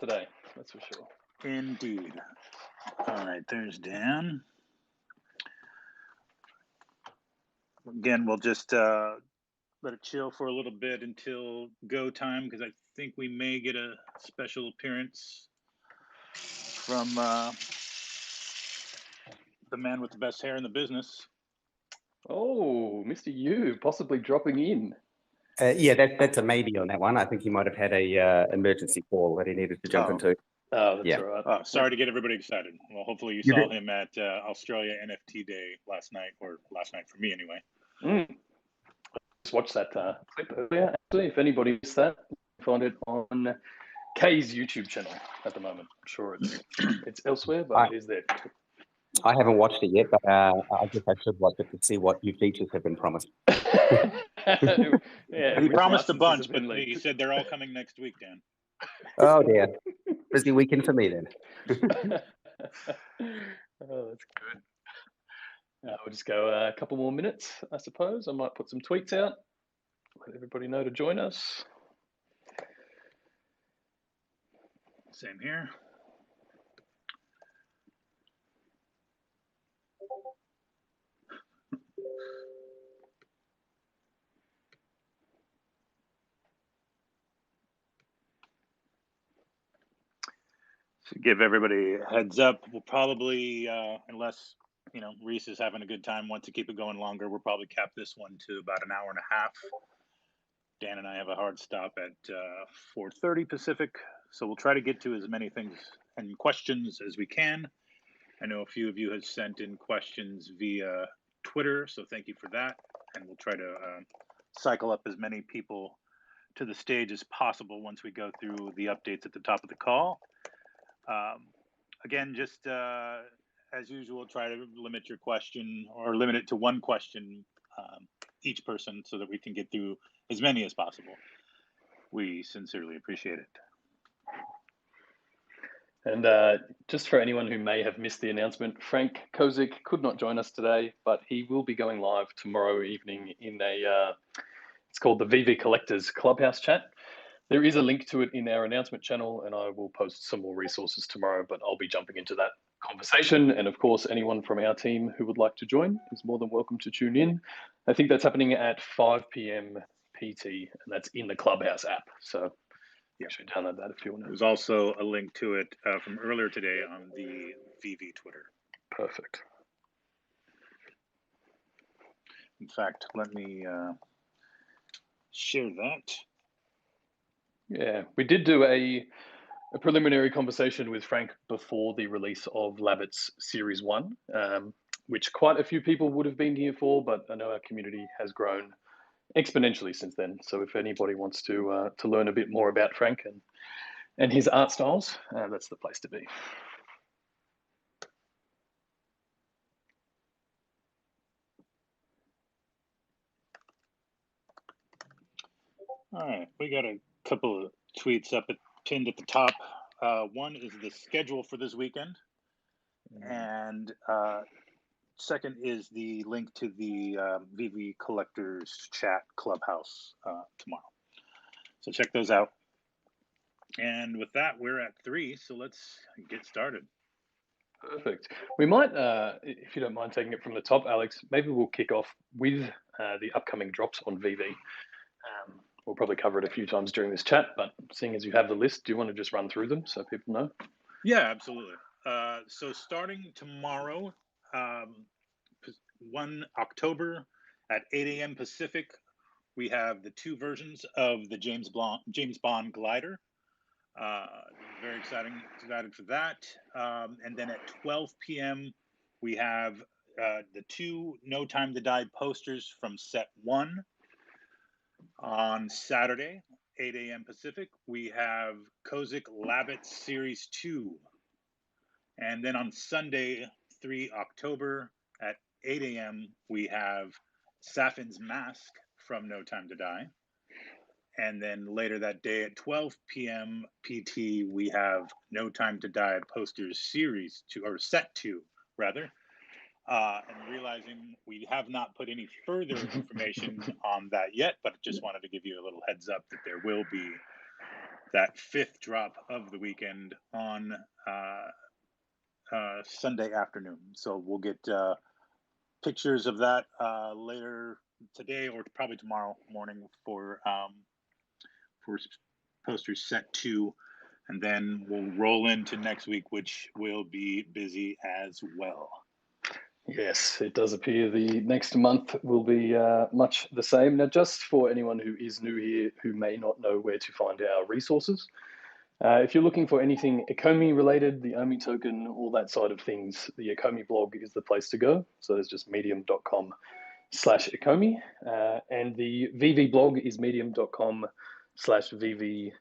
today, that's for sure. Indeed. All right, there's Dan. Again, we'll just let it chill for a little bit until go time, because I think we may get a special appearance from the man with the best hair in the business. Oh, Mr. Yu, possibly dropping in. That's a maybe on that one. I think he might have had a emergency call that he needed to jump into. Oh, that's all right. Oh, sorry to get everybody excited. Well, hopefully you saw him at Australia NFT Day last night for me anyway. Just watched that clip earlier. Actually, if anybody missed that, you can find it on Kay's YouTube channel at the moment. I'm sure it's elsewhere, but it is there. I haven't watched it yet, but I guess I should watch it to see what new features have been promised. He promised a bunch, but he said they're all coming next week, Dan. Oh dear, busy weekend for me then. Oh, that's good. We'll just go a couple more minutes, I suppose. I might put some tweets out, let everybody know to join us. Same here. To give everybody a heads up, we'll probably, unless Reese is having a good time, want to keep it going longer, we'll probably cap this one to about an hour and a half. Dan and I have a hard stop at 4:30 Pacific, so we'll try to get to as many things and questions as we can. I know a few of you have sent in questions via Twitter, so thank you for that, and we'll try to cycle up as many people to the stage as possible once we go through the updates at the top of the call. Again, just as usual, try to limit your question or limit it to one question each person so that we can get through as many as possible. We sincerely appreciate it. And just for anyone who may have missed the announcement, Frank Kozik could not join us today, but he will be going live tomorrow evening in it's called the VeVe Collectors Clubhouse chat. There is a link to it in our announcement channel, and I will post some more resources tomorrow, but I'll be jumping into that conversation. And of course, anyone from our team who would like to join is more than welcome to tune in. I think that's happening at 5 p.m. PT, and that's in the Clubhouse app. So you should download that if you want to. There's also a link to it from earlier today on the VeVe Twitter. Perfect. In fact, let me share that. Yeah, we did do a preliminary conversation with Frank before the release of Labbit's Series 1, which quite a few people would have been here for, but I know our community has grown exponentially since then. So if anybody wants to learn a bit more about Frank and his art styles, that's the place to be. All right, we got a couple of tweets pinned at the top. One is the schedule for this weekend, and second is the link to the VeVe Collectors Chat Clubhouse tomorrow. So check those out. And with that, we're at 3, so let's get started. Perfect. We might, if you don't mind taking it from the top, Alex, maybe we'll kick off with the upcoming drops on VeVe. We'll probably cover it a few times during this chat, but seeing as you have the list, do you want to just run through them so people know? Yeah, absolutely. So starting tomorrow, 1 October at 8 a.m. Pacific, we have the 2 versions of the James Bond glider. Very excited for that. And then at 12 p.m., we have the 2 No Time to Die posters from set 1. On Saturday, 8 a.m. Pacific, we have Kozik Labbit Series 2. And then on Sunday, 3 October at 8 a.m., we have Safin's Mask from No Time to Die. And then later that day at 12 p.m. PT, we have No Time to Die posters Series 2, or Set 2, rather. And realizing we have not put any further information on that yet, but just wanted to give you a little heads up that there will be that 5th drop of the weekend on Sunday afternoon. So we'll get pictures of that later today or probably tomorrow morning for posters set 2, and then we'll roll into next week, which will be busy as well. Yes, it does appear the next month will be much the same. Now, just for anyone who is new here who may not know where to find our resources, if you're looking for anything Ecomi related, the Omi token, all that side of things, the Ecomi blog is the place to go. So it's just medium.com/Ecomi. And the VeVe blog is medium.com/VeVe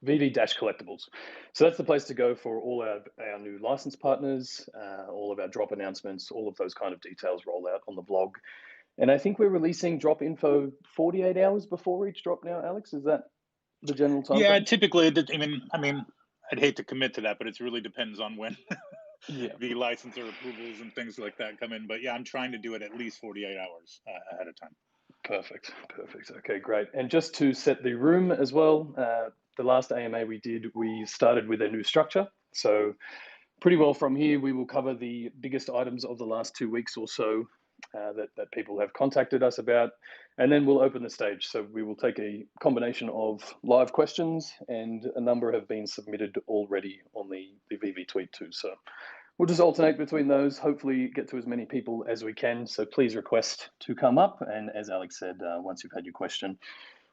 VeVe-collectibles. So that's the place to go for all our new license partners, all of our drop announcements, all of those kind of details roll out on the blog. And I think we're releasing drop info 48 hours before each drop now, Alex. Is that the general time? Yeah, typically, I mean, I'd hate to commit to that, but it really depends on when the licensor approvals and things like that come in. But yeah, I'm trying to do it at least 48 hours ahead of time. Perfect. Okay, great. And just to set the room as well, the last AMA we did, we started with a new structure. So pretty well from here, we will cover the biggest items of the last 2 weeks or so that people have contacted us about, and then we'll open the stage. So we will take a combination of live questions, and a number have been submitted already on the VeVe tweet too. So we'll just alternate between those, hopefully get to as many people as we can. So please request to come up. And as Alex said, once you've had your question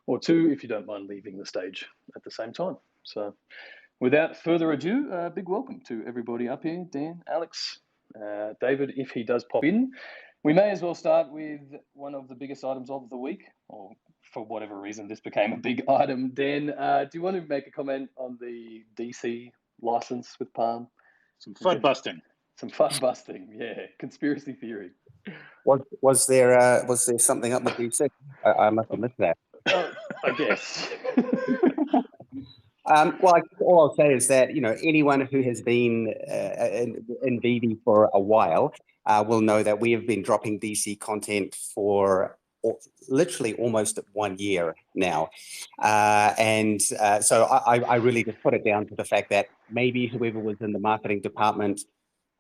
or two, if you don't mind leaving the stage at the same time. So without further ado, big welcome to everybody up here, Dan, Alex, David, if he does pop in. We may as well start with one of the biggest items of the week, or for whatever reason, this became a big item. Dan, do you want to make a comment on the DC license with Palm? Some FUD busting. Some FUD busting, yeah. Conspiracy theory. Was there something up with DC? I must have missed that. I guess. Well, all I'll say is that anyone who has been in VeVe for a while will know that we have been dropping DC content for literally almost 1 year now, so I really just put it down to the fact that maybe whoever was in the marketing department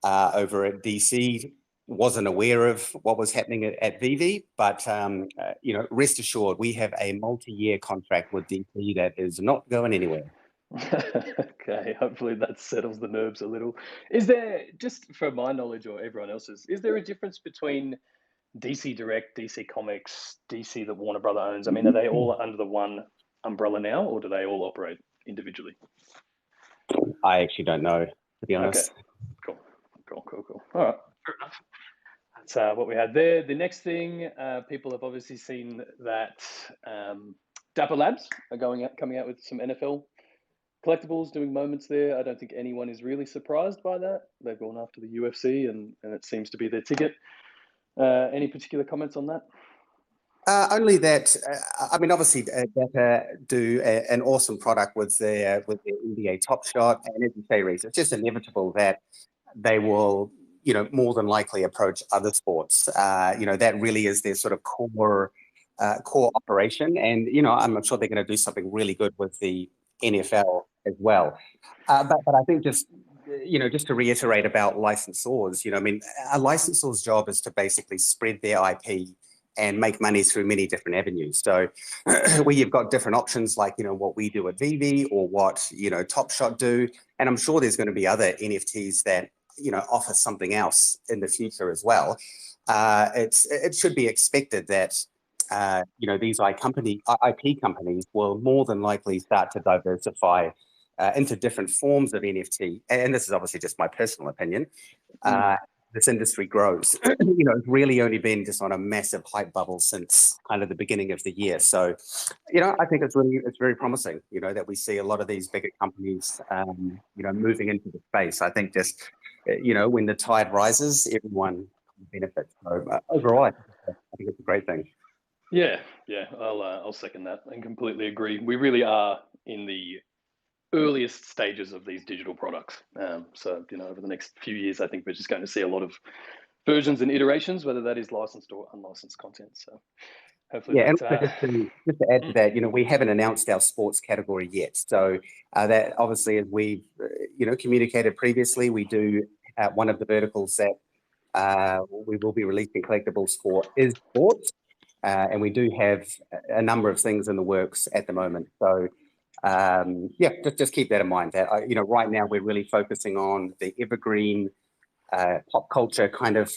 over at DC wasn't aware of what was happening at VeVe, but rest assured, we have a multi-year contract with DC that is not going anywhere. Okay, hopefully that settles the nerves a little. Is there, just for my knowledge or everyone else's, is there a difference between DC Direct, DC Comics, DC that Warner Brother owns? I mean, are they all under the one umbrella now, or do they all operate individually? I actually don't know, to be honest. Okay, cool. All right, fair enough. That's what we had there. The next thing, people have obviously seen that Dapper Labs are coming out with some NFL collectibles, doing moments there. I don't think anyone is really surprised by that. They've gone after the UFC, and it seems to be their ticket. Any particular comments on that? Only that, I mean, obviously, Dapper do an awesome product with their NBA Top Shot, and as you say, Reece, it's just inevitable that they will, more than likely approach other sports. That really is their sort of core operation, and I'm sure they're going to do something really good with the NFL as well. But I think just to reiterate about licensors, I mean, a licensor's job is to basically spread their IP and make money through many different avenues. So where you've got different options like, what we do at VeVe or what, Top Shot do. And I'm sure there's going to be other NFTs that, offer something else in the future as well. It should be expected that, these IP companies will more than likely start to diversify into different forms of NFT. And this is obviously just my personal opinion. This industry grows. It's really only been just on a massive hype bubble since kind of the beginning of the year. So, I think it's very promising, that we see a lot of these bigger companies, moving into the space. I think just, when the tide rises, everyone benefits. So overall, I think it's a great thing. Yeah, I'll second that and completely agree. We really are in the earliest stages of these digital products. So, over the next few years, I think we're just going to see a lot of versions and iterations, whether that is licensed or unlicensed content. So Hopefully Yeah, and that. also just to add to that, we haven't announced our sports category yet. So that obviously, as we've communicated previously, we do one of the verticals that we will be releasing collectibles for is sports, and we do have a number of things in the works at the moment. So yeah, just keep that in mind. That right now we're really focusing on the evergreen pop culture kind of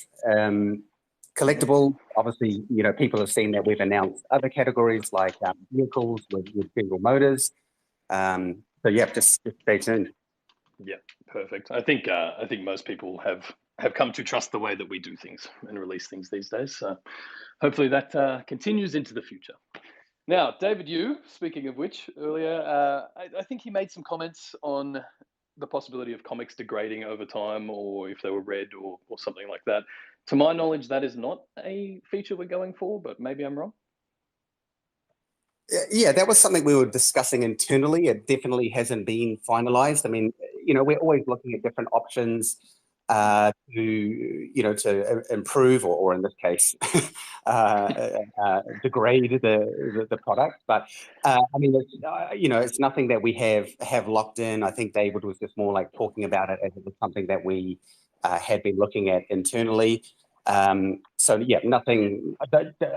collectible. Obviously, people have seen that we've announced other categories like vehicles with General Motors. So yeah, just stay tuned. Yeah, perfect. I think most people have come to trust the way that we do things and release things these days. So hopefully that continues into the future. Now, David, speaking of which, earlier, I think he made some comments on the possibility of comics degrading over time, or if they were read or something like that. To my knowledge, that is not a feature we're going for, but maybe I'm wrong. Yeah, that was something we were discussing internally. It definitely hasn't been finalized. I mean, we're always looking at different options to improve or in this case degrade the product. But I mean, it's nothing that we have locked in. I think David was just more like talking about it as it was something that we had been looking at internally. So yeah, nothing.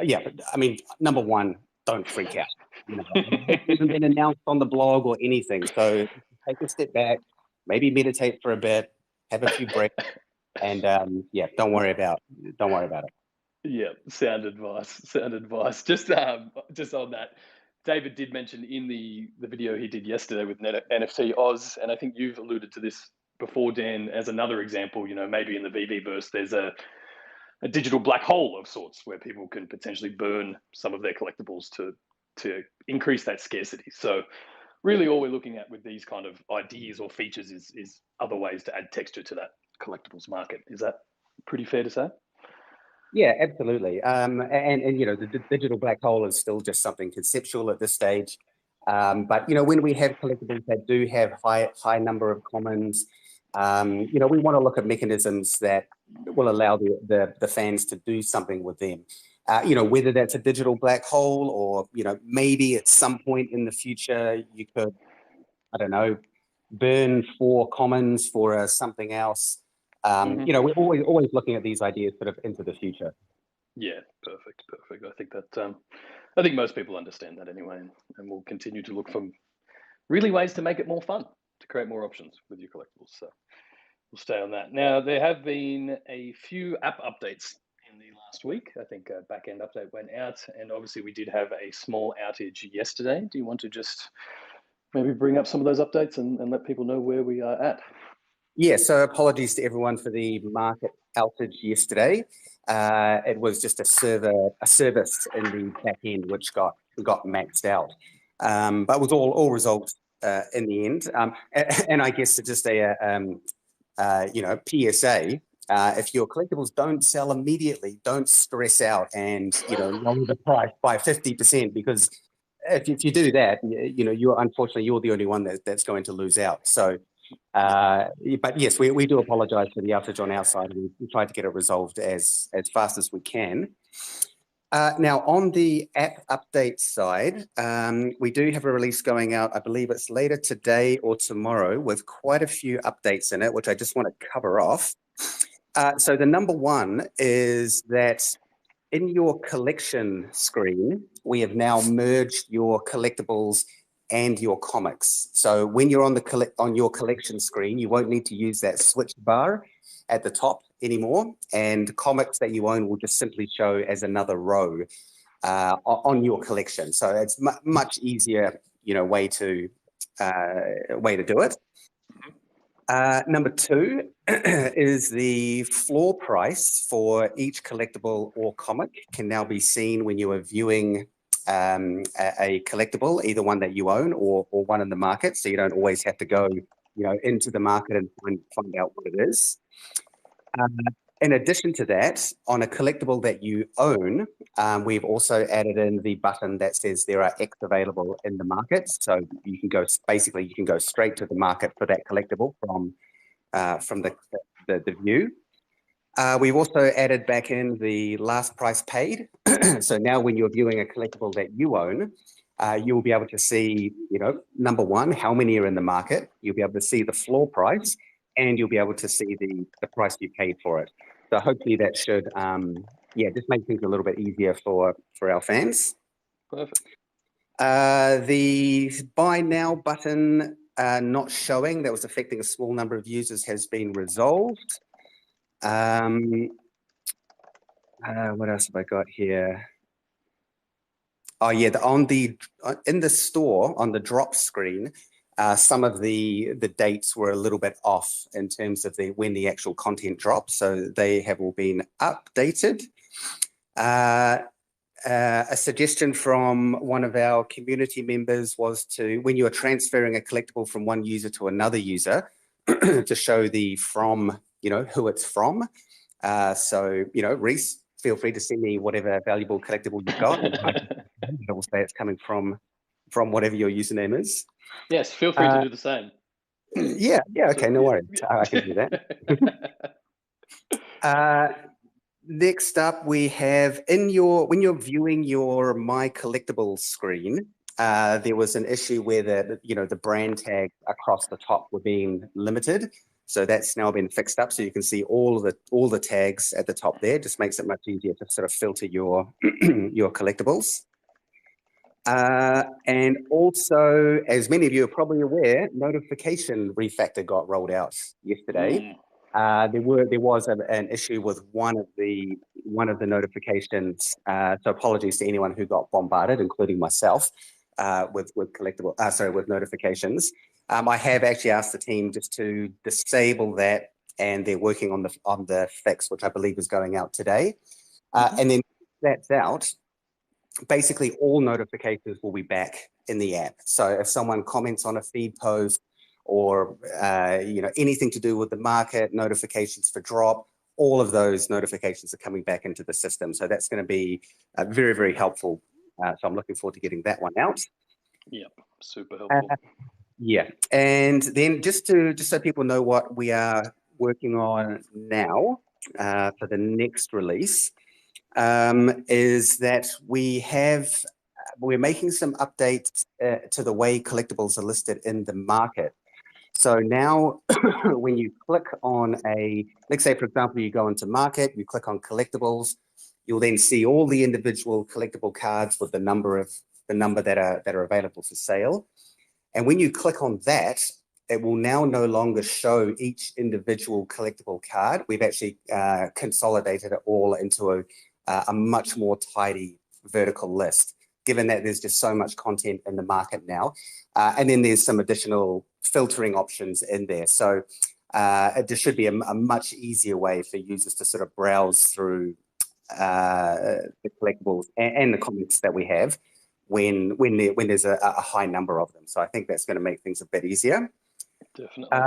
Yeah, I mean, number one, don't freak out. It hasn't been announced on the blog or anything. So take a step back, maybe meditate for a bit, have a few breaks, and yeah, don't worry about it. Yeah, sound advice. Sound advice. Just on that, David did mention in the video he did yesterday with NFT Oz, and I think you've alluded to this before, Dan, as another example. Maybe in the VeVe verse, there's a digital black hole of sorts where people can potentially burn some of their collectibles to increase that scarcity. So really all we're looking at with these kind of ideas or features is other ways to add texture to that collectibles market. Is that pretty fair to say? Yeah, absolutely. And the digital black hole is still just something conceptual at this stage. But when we have collectibles that do have high number of commons, we want to look at mechanisms that will allow the fans to do something with them. Whether that's a digital black hole or maybe at some point in the future you could, I don't know, burn 4 commons for something else. We're always looking at these ideas sort of into the future. Yeah, perfect. I think most people understand that anyway, and we'll continue to look for really ways to make it more fun, to create more options with your collectibles. So we'll stay on that. Now, there have been a few app updates in the last week. I think a back-end update went out, and obviously we did have a small outage yesterday. Do you want to just maybe bring up some of those updates and let people know where we are at? Yeah, so apologies to everyone for the market outage yesterday. It was just a service in the back end which got maxed out, but it was all resolved in the end. And I guess just a PSA. If your collectibles don't sell immediately, don't stress out and lower the price by 50%, because if you do that, unfortunately you're the only one that's going to lose out. So. But yes, we do apologize for the outage on our side. We tried to get it resolved as fast as we can. Now, on the app update side, we do have a release going out. I believe it's later today or tomorrow with quite a few updates in it, which I just want to cover off. So the number one is that in your collection screen, we have now merged your collectibles and your comics. So when you're on your collection screen, you won't need to use that switch bar at the top anymore, and comics that you own will just simply show as another row on your collection. So it's much easier, way to do it. Number two is the floor price for each collectible or comic can now be seen when you are viewing a collectible, either one that you own or one in the market. So you don't always have to go, into the market and find out what it is. In addition to that, on a collectible that you own, we've also added in the button that says there are X available in the market. So you can go straight to the market for that collectible from the view. We've also added back in the last price paid. So now when you're viewing a collectible that you own, you'll be able to see, number one, how many are in the market. You'll be able to see the floor price, and you'll be able to see the price you paid for it. So hopefully that should, just make things a little bit easier for our fans. Perfect. The buy now button not showing, that was affecting a small number of users, has been resolved. What else have I got here? Oh yeah, in the store on the drop screen, some of the dates were a little bit off in terms of when the actual content dropped. So they have all been updated. A suggestion from one of our community members was when you are transferring a collectible from one user to another user, to show the from, who it's from. So, Reese, feel free to send me whatever valuable collectible you've got. I will say it's coming from whatever your username is. Yes, feel free to do the same. Yeah, okay, no worries. I can do that. Next up, we have when you're viewing your My Collectibles screen, there was an issue where the brand tags across the top were being limited. So that's now been fixed up. So you can see all the tags at the top there. Just makes it much easier to sort of filter your your collectibles. And also, as many of you are probably aware, notification refactor got rolled out yesterday. There was an issue with one of the notifications. So apologies to anyone who got bombarded, including myself, with notifications. I have actually asked the team just to disable that, and they're working on the fix, which I believe is going out today. And then that's out. Basically, all notifications will be back in the app. So if someone comments on a feed post, or anything to do with the market, notifications for drop, all of those notifications are coming back into the system. So that's going to be very, very helpful. So I'm looking forward to getting that one out. Yep, super helpful. Yeah, and then just so people know what we are working on now for the next release, is that we're making some updates to the way collectibles are listed in the market. So now when you click on let's say, for example, you go into market, you click on collectibles, you'll then see all the individual collectible cards with the number that are available for sale. And when you click on that, it will now no longer show each individual collectible card. We've actually consolidated it all into a much more tidy vertical list, given that there's just so much content in the market now. And then there's some additional filtering options in there. So there should be a much easier way for users to sort of browse through the collectibles and the comics that we have when there's a high number of them. So I think that's going to make things a bit easier. Definitely.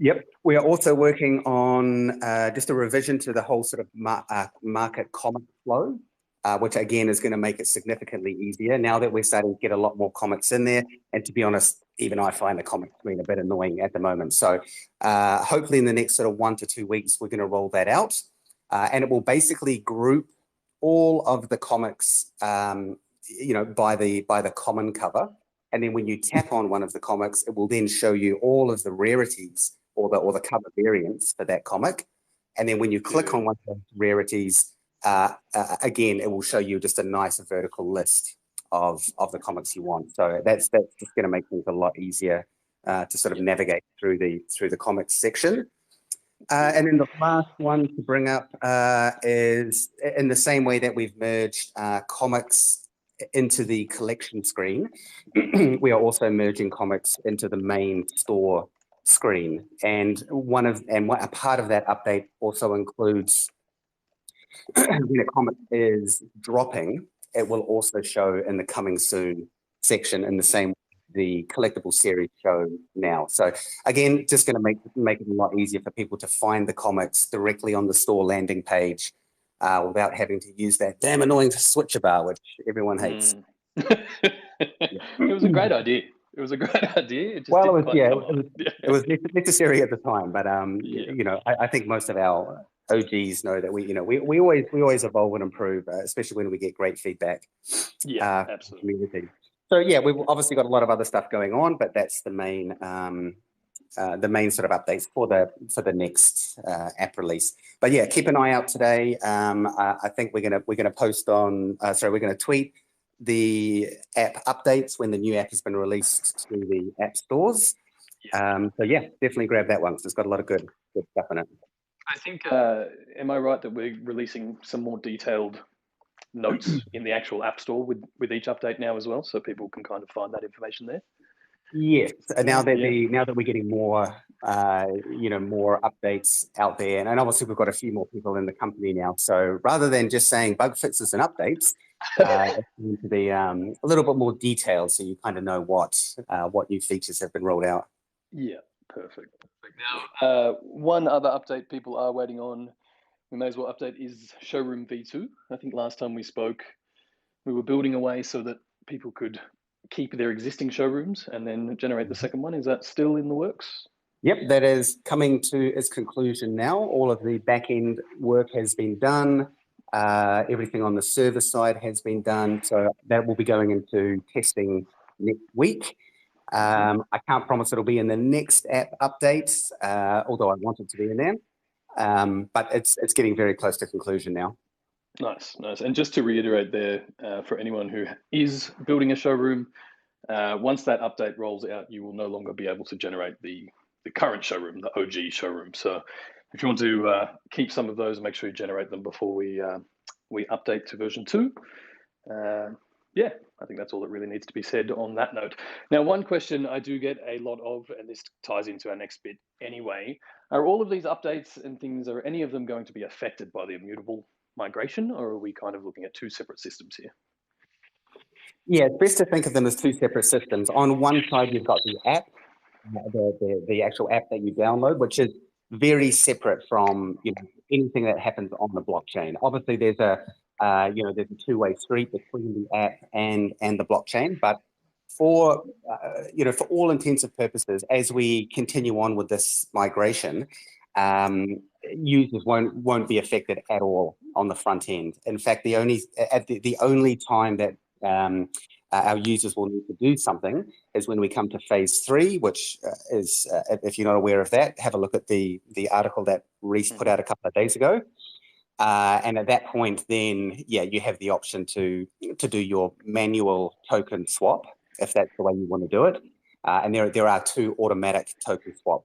Yep. We are also working on just a revision to the whole sort of market comic flow, which again is going to make it significantly easier now that we're starting to get a lot more comics in there. And to be honest, even I find the comic screen a bit annoying at the moment. So hopefully in the next sort of 1 to 2 weeks, we're going to roll that out. And it will basically group all of the comics, by the common cover. And then when you tap on one of the comics, it will then show you all of the rarities or the cover variants for that comic. And then when you click on one of those rarities, again, it will show you just a nice vertical list of the comics you want. So that's just going to make things a lot easier to sort of navigate through the comics section. And then the last one to bring up is in the same way that we've merged comics into the collection screen, we are also merging comics into the main store screen. And a part of that update also includes when a comic is dropping, it will also show in the coming soon section in the same way the collectible series show now. So again, just going to make it a lot easier for people to find the comics directly on the store landing page without having to use that damn annoying switcher bar, which everyone hates. It was a great idea. It was a great idea. It just it was necessary at the time, but I think most of our OGs know that we always evolve and improve, especially when we get great feedback. Yeah, From the absolutely. community. So yeah, we've obviously got a lot of other stuff going on, but that's the main sort of updates for the next app release. But yeah, keep an eye out today. I think we're gonna post on. We're gonna tweet the app updates when the new app has been released to the app stores. So yeah, definitely grab that one because it's got a lot of good stuff in it. I think, am I right that we're releasing some more detailed notes in the actual app store with each update now as well, so people can kind of find that information there? Yes, now that Yeah. we're getting more more updates out there, and obviously we've got a few more people in the company now. So rather than just saying bug fixes and updates, it's going to be a little bit more detailed, so you kind of know what new features have been rolled out. Yeah, perfect. Now, one other update people are waiting on, we may as well update, is Showroom V2. I think last time we spoke, we were building away so that people could keep their existing showrooms and then generate the second one. Is that still in the works? Yep, that is coming to its conclusion now. All of the back-end work has been done. Everything on the server side has been done. So that will be going into testing next week. I can't promise it'll be in the next app update, although I want it to be in there. But it's getting very close to conclusion now. Nice. And just to reiterate there, for anyone who is building a showroom, once that update rolls out, you will no longer be able to generate the current showroom, the OG showroom. So if you want to keep some of those, make sure you generate them before we update to version 2. Yeah, I think that's all that really needs to be said on that note. Now, one question I do get a lot of, and this ties into our next bit anyway, are all of these updates and things, are any of them going to be affected by the immutable migration, or are we kind of looking at two separate systems here? Yeah, it's best to think of them as two separate systems. On one side, you've got the app, the actual app that you download, which is very separate from anything that happens on the blockchain. Obviously, there's a two-way street between the app and the blockchain, but for all intents and purposes, as we continue on with this migration, users won't be affected at all on the front end. In fact, the only time that our users will need to do something is when we come to phase 3, which is, if you're not aware of that, have a look at the article that Reese put out a couple of days ago. And at that point, then, yeah, you have the option to do your manual token swap, if that's the way you want to do it. And there are 2 automatic token swap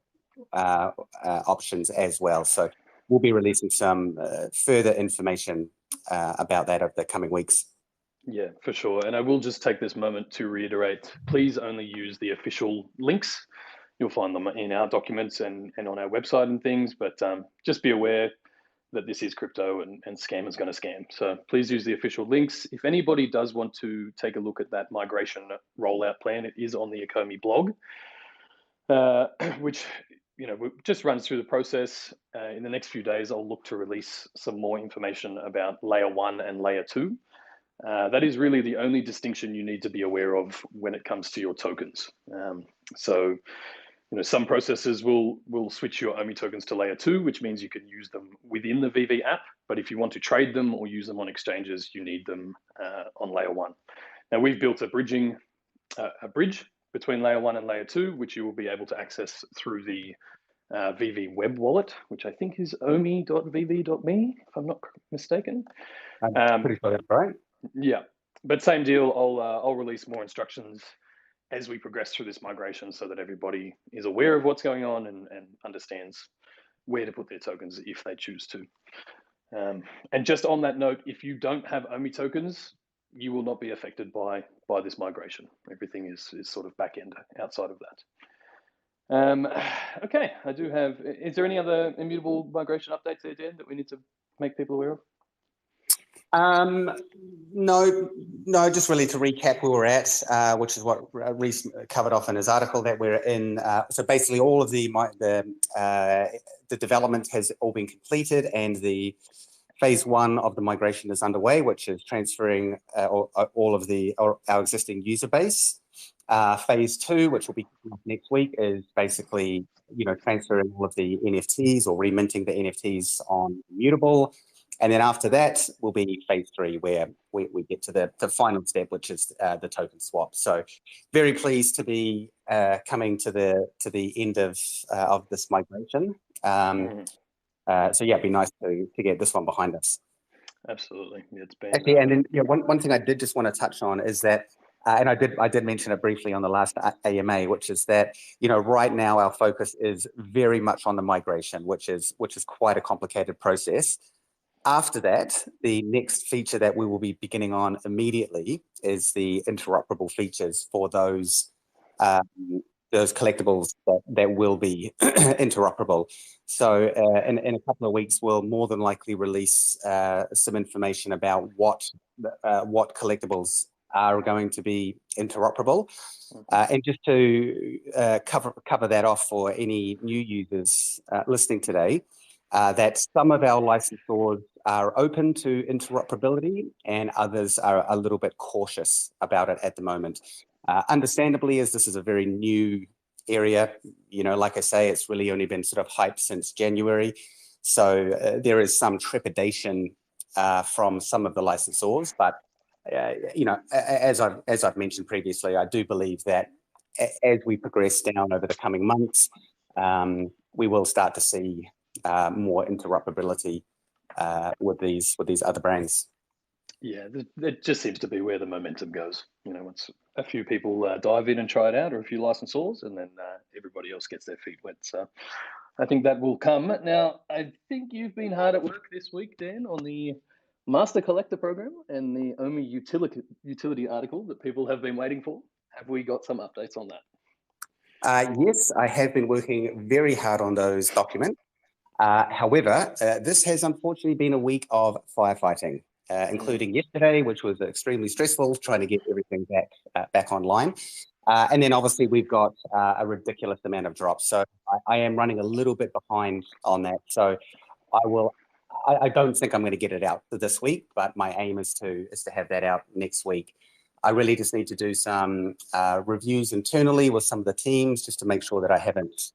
options as well. So we'll be releasing some further information about that over the coming weeks. Yeah, for sure. And I will just take this moment to reiterate, please only use the official links. You'll find them in our documents and on our website and things, but just be aware that this is crypto and scammers going to scam. So please use the official links. If anybody does want to take a look at that migration rollout plan, it is on the Ecomi blog, which just runs through the process. In the next few days, I'll look to release some more information about layer 1 and layer 2. That is really the only distinction you need to be aware of when it comes to your tokens. So some processors will switch your Omi tokens to layer 2, which means you can use them within the VeVe app. But if you want to trade them or use them on exchanges, you need them on layer 1. Now, we've built a bridge between layer 1 and layer 2, which you will be able to access through the VeVe web wallet, which I think is omi.veve.me, if I'm not mistaken. I'm pretty sure that's right. Yeah, but same deal. I'll release more instructions as we progress through this migration so that everybody is aware of what's going on and understands where to put their tokens if they choose to. And just on that note, if you don't have Omi tokens, you will not be affected by this migration. Everything is sort of back end outside of that. Okay, I do have, is there any other immutable migration updates there, Dan, that we need to make people aware of? No, just really to recap where we're at, which is what Reese covered off in his article that we're in. So basically all of the development has all been completed and the phase 1 of the migration is underway, which is transferring all of our existing user base. Phase 2, which will be next week, is basically, transferring all of the NFTs or reminting the NFTs on Immutable. And then after that will be phase 3, where we get to the final step, which is the token swap. So very pleased to be coming to the end of this migration. So yeah, it'd be nice to get this one behind us. Absolutely. It's been actually, and then one thing I did just want to touch on is that, and I did mention it briefly on the last AMA, which is that right now our focus is very much on the migration, which is quite a complicated process. After that, the next feature that we will be beginning on immediately is the interoperable features for those collectibles that will be interoperable. So in a couple of weeks, we'll more than likely release some information about what collectibles are going to be interoperable. And just to cover that off for any new users listening today, that some of our licensors are open to interoperability and others are a little bit cautious about it at the moment. Understandably, as this is a very new area, like I say, it's really only been sort of hyped since January. So there is some trepidation from some of the licensors, but as I've mentioned previously, I do believe that as we progress down over the coming months, we will start to see more interoperability with these other brands. Yeah, it just seems to be where the momentum goes. Once a few people dive in and try it out, or a few licensors, and then everybody else gets their feet wet. So I think that will come. Now, I think you've been hard at work this week, Dan, on the Master Collector program and the Omi utility article that people have been waiting for. Have we got some updates on that? Yes, I have been working very hard on those documents. However, this has unfortunately been a week of firefighting, including yesterday, which was extremely stressful, trying to get everything back online. And then obviously we've got a ridiculous amount of drops. So I am running a little bit behind on that. So I don't think I'm going to get it out this week, but my aim is to have that out next week. I really just need to do some reviews internally with some of the teams just to make sure that I haven't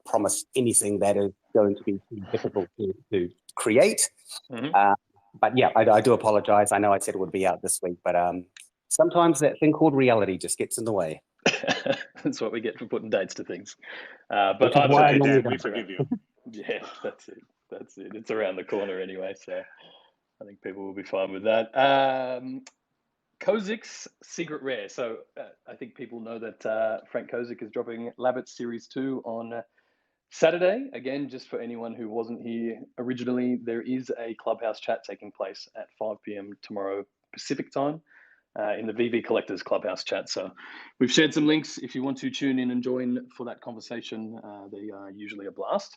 promised anything that is going to be difficult to create. But yeah, I do apologize. I know I said it would be out this week, but sometimes that thing called reality just gets in the way. That's what we get for putting dates to things. But we forgive you. Yeah, that's it. It's around the corner anyway, so I think people will be fine with that. Kozik's Secret Rare. So I think people know that Frank Kozik is dropping Labbit Series 2 on Saturday. Again, just for anyone who wasn't here originally, there is a Clubhouse chat taking place at 5 p.m. tomorrow Pacific time in the VeVe Collectors Clubhouse chat. So we've shared some links if you want to tune in and join for that conversation. They are usually a blast.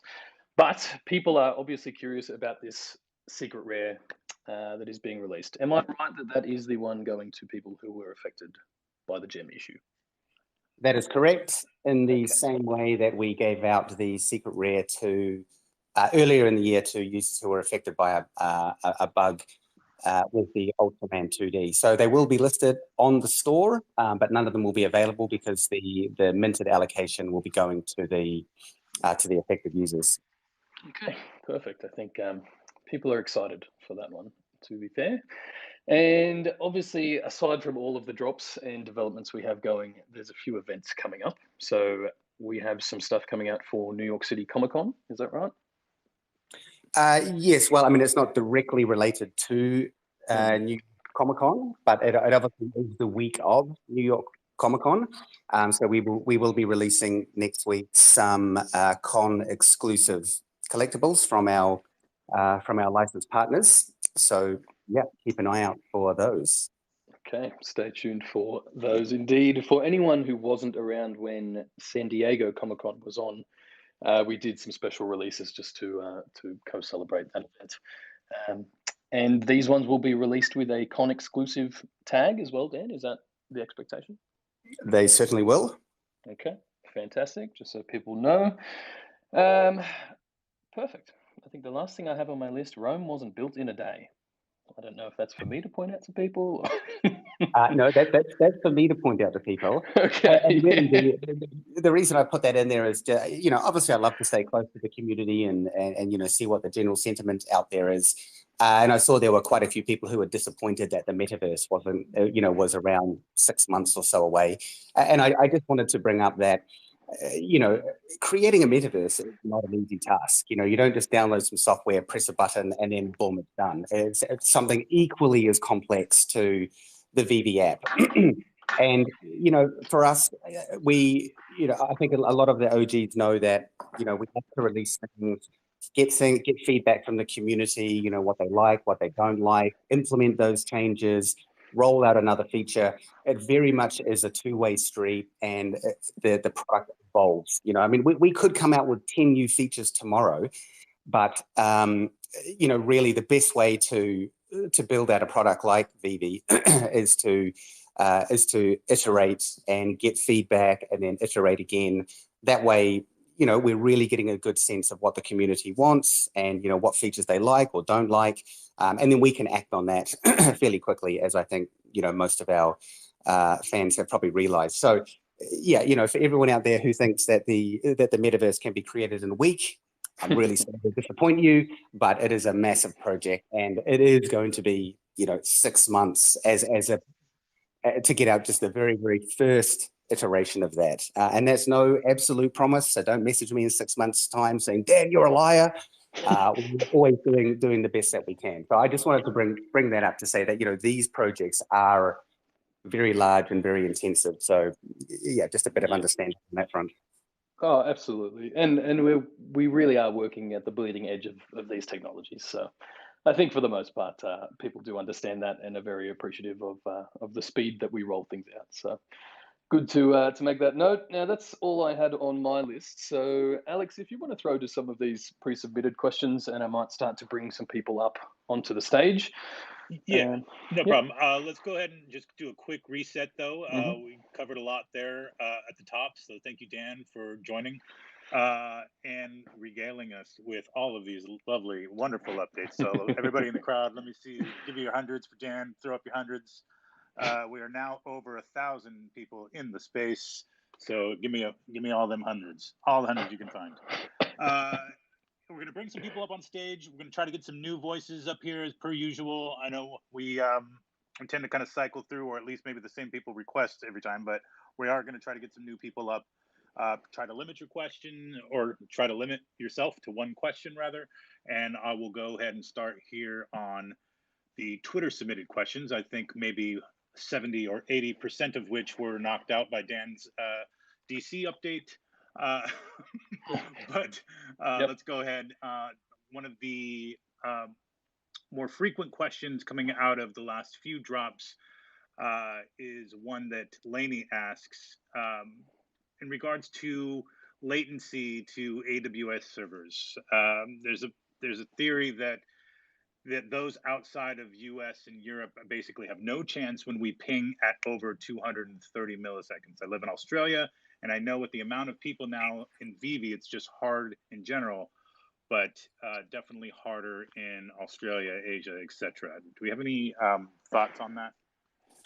But people are obviously curious about this Secret Rare that is being released. Am I right that is the one going to people who were affected by the gem issue? That is correct. In the same way that we gave out the Secret Rare to earlier in the year to users who were affected by a bug with the Ultraman 2D. So they will be listed on the store, but none of them will be available because the minted allocation will be going to the affected users. Okay, perfect. I think people are excited for that one, to be fair. And obviously, aside from all of the drops and developments we have going, there's a few events coming up. So we have some stuff coming out for New York City Comic Con. Is that right? Yes. Well, I mean, it's not directly related to New Comic Con, but it obviously is the week of New York Comic Con. So we will be releasing next week some con exclusive collectibles from our licensed partners. So yeah, keep an eye out for those. Okay, stay tuned for those indeed. For anyone who wasn't around when San Diego Comic Con was on, we did some special releases just to co-celebrate that event. And these ones will be released with a con exclusive tag as well, Dan. Is that the expectation? They certainly will. Okay, fantastic. Just so people know. Perfect. I think the last thing I have on my list, Rome wasn't built in a day. I don't know if that's for me to point out to people. No, that's for me to point out to people. Okay. And really, the reason I put that in there is, obviously I love to stay close to the community and see what the general sentiment out there is. And I saw there were quite a few people who were disappointed that the metaverse wasn't, was around 6 months or so away. And I just wanted to bring up that, creating a metaverse is not an easy task. You don't just download some software, press a button, and then boom, it's done. It's something equally as complex to the VeVe app. And, for us, I think a lot of the OGs know that, we have to release things, get feedback from the community, what they like, what they don't like, implement those changes, roll out another feature. It very much is a two-way street, and the product evolves. We could come out with 10 new features tomorrow, but really the best way to build out a product like VeVe is to iterate and get feedback and then iterate again. That way, we're really getting a good sense of what the community wants and, what features they like or don't like. And then we can act on that fairly quickly, as I think, most of our fans have probably realized. So, yeah, for everyone out there who thinks that the metaverse can be created in a week, I'm really sorry to disappoint you, but it is a massive project, and it is going to be, 6 months to get out just the very, very first iteration of that. And that's no absolute promise. So don't message me in 6 months' time saying, Dan, you're a liar. We're always doing the best that we can. So I just wanted to bring that up to say that, these projects are very large and very intensive. So yeah, just a bit of understanding on that front. Oh, absolutely. And we really are working at the bleeding edge of these technologies. So I think for the most part, people do understand that and are very appreciative of the speed that we roll things out. So good to make that note. Now, that's all I had on my list. So, Alex, if you want to throw to some of these pre-submitted questions, and I might start to bring some people up onto the stage. Yeah, no problem. Let's go ahead and just do a quick reset, though. We covered a lot there at the top. So thank you, Dan, for joining and regaling us with all of these lovely, wonderful updates. So everybody in the crowd, let me see. Give you your hundreds for Dan. Throw up your hundreds. We are now over 1,000 people in the space. So give me all them hundreds, all the hundreds you can find. We're going to bring some people up on stage. We're going to try to get some new voices up here as per usual. I know we tend to kind of cycle through, or at least maybe the same people request every time, but we are going to try to get some new people up. Try to limit your question, or try to limit yourself to one question rather. And I will go ahead and start here on the Twitter submitted questions. I think maybe 70 or 80% of which were knocked out by Dan's DC update. But let's go ahead. One of the more frequent questions coming out of the last few drops is one that Lainey asks in regards to latency to AWS servers. There's a theory that those outside of US and Europe basically have no chance when we ping at over 230 milliseconds. I live in Australia, and I know with the amount of people now in VeVe, it's just hard in general, but definitely harder in Australia, Asia, etc. Do we have any thoughts on that?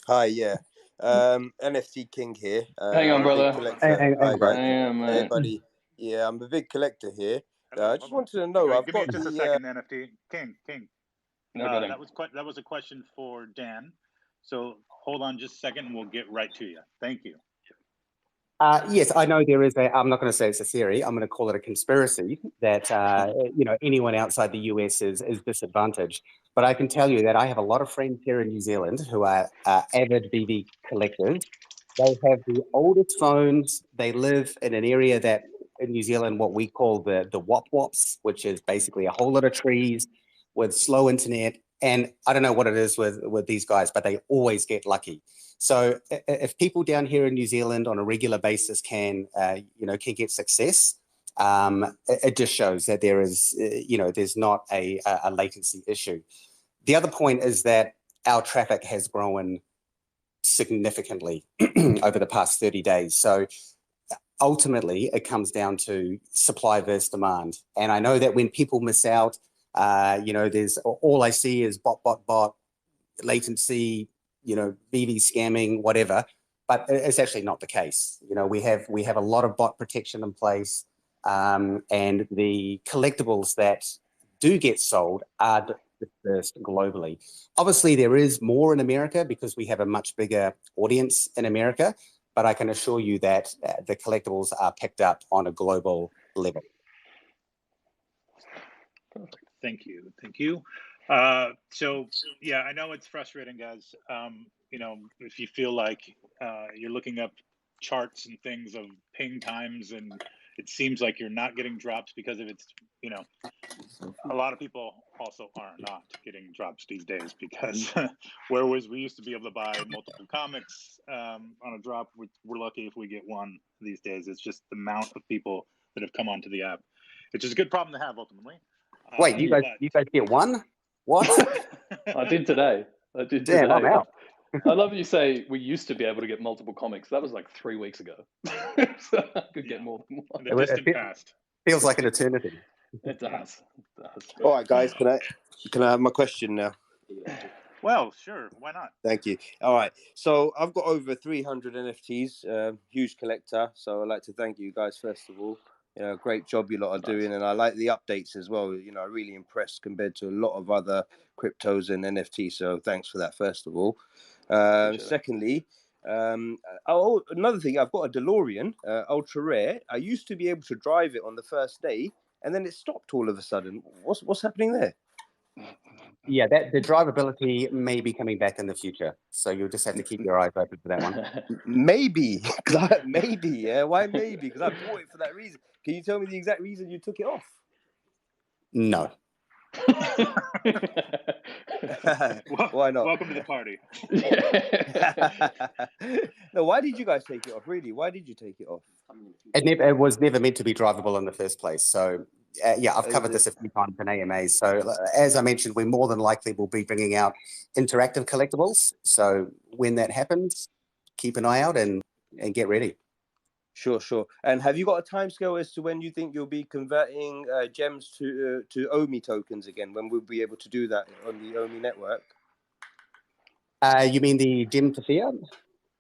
Hi, yeah. NFT King here. Hang on, brother. Hey, buddy. Yeah, I'm a big collector here. I just wanted to know. Give me just a second, NFT King. That was a question for Dan. So hold on just a second, and we'll get right to you. Thank you. Yes, I know there is I'm not going to say it's a theory. I'm going to call it a conspiracy that, anyone outside the US is disadvantaged. But I can tell you that I have a lot of friends here in New Zealand who are avid VeVe collectors. They have the oldest phones. They live in an area that in New Zealand, what we call the wop-wops, which is basically a whole lot of trees with slow internet. And I don't know what it is with these guys, but they always get lucky. So if people down here in New Zealand on a regular basis can get success, it just shows that there is, there's not a latency issue. The other point is that our traffic has grown significantly over the past 30 days. So ultimately, it comes down to supply versus demand. And I know that when people miss out, There's all I see is bot, latency, VeVe scamming, whatever. But it's actually not the case. We have a lot of bot protection in place, and the collectibles that do get sold are dispersed globally. Obviously, there is more in America because we have a much bigger audience in America, but I can assure you that the collectibles are picked up on a global level. Perfect. Thank you. So yeah, I know it's frustrating, guys. If you feel like you're looking up charts and things of ping times, and it seems like you're not getting drops because of it's, a lot of people also are not getting drops these days because whereas we used to be able to buy multiple comics on a drop, we're lucky if we get one these days. It's just the amount of people that have come onto the app. It's just a good problem to have ultimately. Wait, you guys get one? What? I did today. Damn, I'm out. I love you say we used to be able to get multiple comics. That was like 3 weeks ago. So I could get more than one. The distant past. Feels like an eternity. It does. All right, guys, can I have my question now? Well, sure. Why not? Thank you. All right. So I've got over 300 NFTs, huge collector. So I'd like to thank you guys, first of all. Great job you lot are doing. And I like the updates as well. I'm really impressed compared to a lot of other cryptos and NFTs. So thanks for that, first of all. Secondly, another thing, I've got a DeLorean, ultra rare. I used to be able to drive it on the first day, and then it stopped all of a sudden. What's happening there? Yeah, the drivability may be coming back in the future, so you'll just have to keep your eyes open for that one. Maybe, yeah. Why maybe? Because I bought it for that reason. Can you tell me the exact reason you took it off? No. Why not? Welcome to the party. No, why did you guys take it off? Really? Why did you take it off? It was never meant to be drivable in the first place. So, I've covered this a few times in AMAs. So, as I mentioned, we more than likely will be bringing out interactive collectibles. So, when that happens, keep an eye out and get ready. Sure. And have you got a timescale as to when you think you'll be converting gems to Omi tokens again? When we'll be able to do that on the Omi network? You mean the gem to Fiat?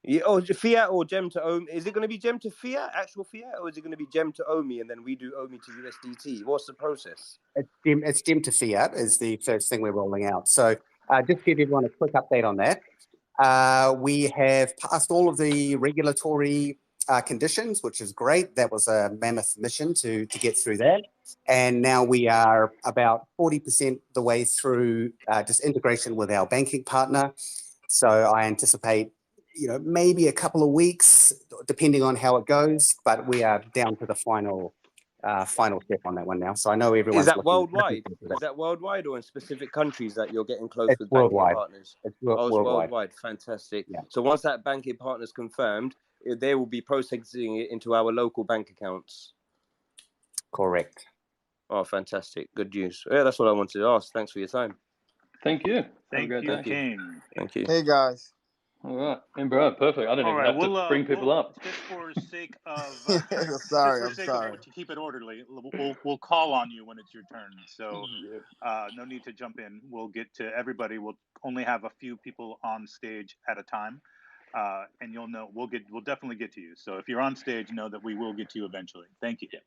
Yeah, Fiat or gem to Omi. Is it going to be gem to Fiat, actual Fiat, or is it going to be gem to Omi and then we do Omi to USDT? What's the process? It's gem to Fiat is the first thing we're rolling out. So just to give everyone a quick update on that. We have passed all of the regulatory conditions, which is great. That was a mammoth mission to get through that. And now we are about 40% the way through just integration with our banking partner. So I anticipate, maybe a couple of weeks, depending on how it goes, but we are down to the final step on that one now. So I know everyone's Is that worldwide? Is that worldwide or in specific countries that you're getting close with banking partners? It's worldwide. Fantastic. Yeah. So once that banking partner is confirmed, they will be processing it into our local bank accounts. Correct. Oh, fantastic. Good news. Yeah, that's what I wanted to ask. Thanks for your time. Thank you. Thank you. Thank you. Hey, guys. All right. And bro, perfect. I don't even have to bring people up. Just for sake of I'm sorry. To keep it orderly, we'll call on you when it's your turn. So no need to jump in. We'll get to everybody. We'll only have a few people on stage at a time, and you'll know we'll definitely get to you. So if you're on stage, know that we will get to you eventually. Thank you. Yeah.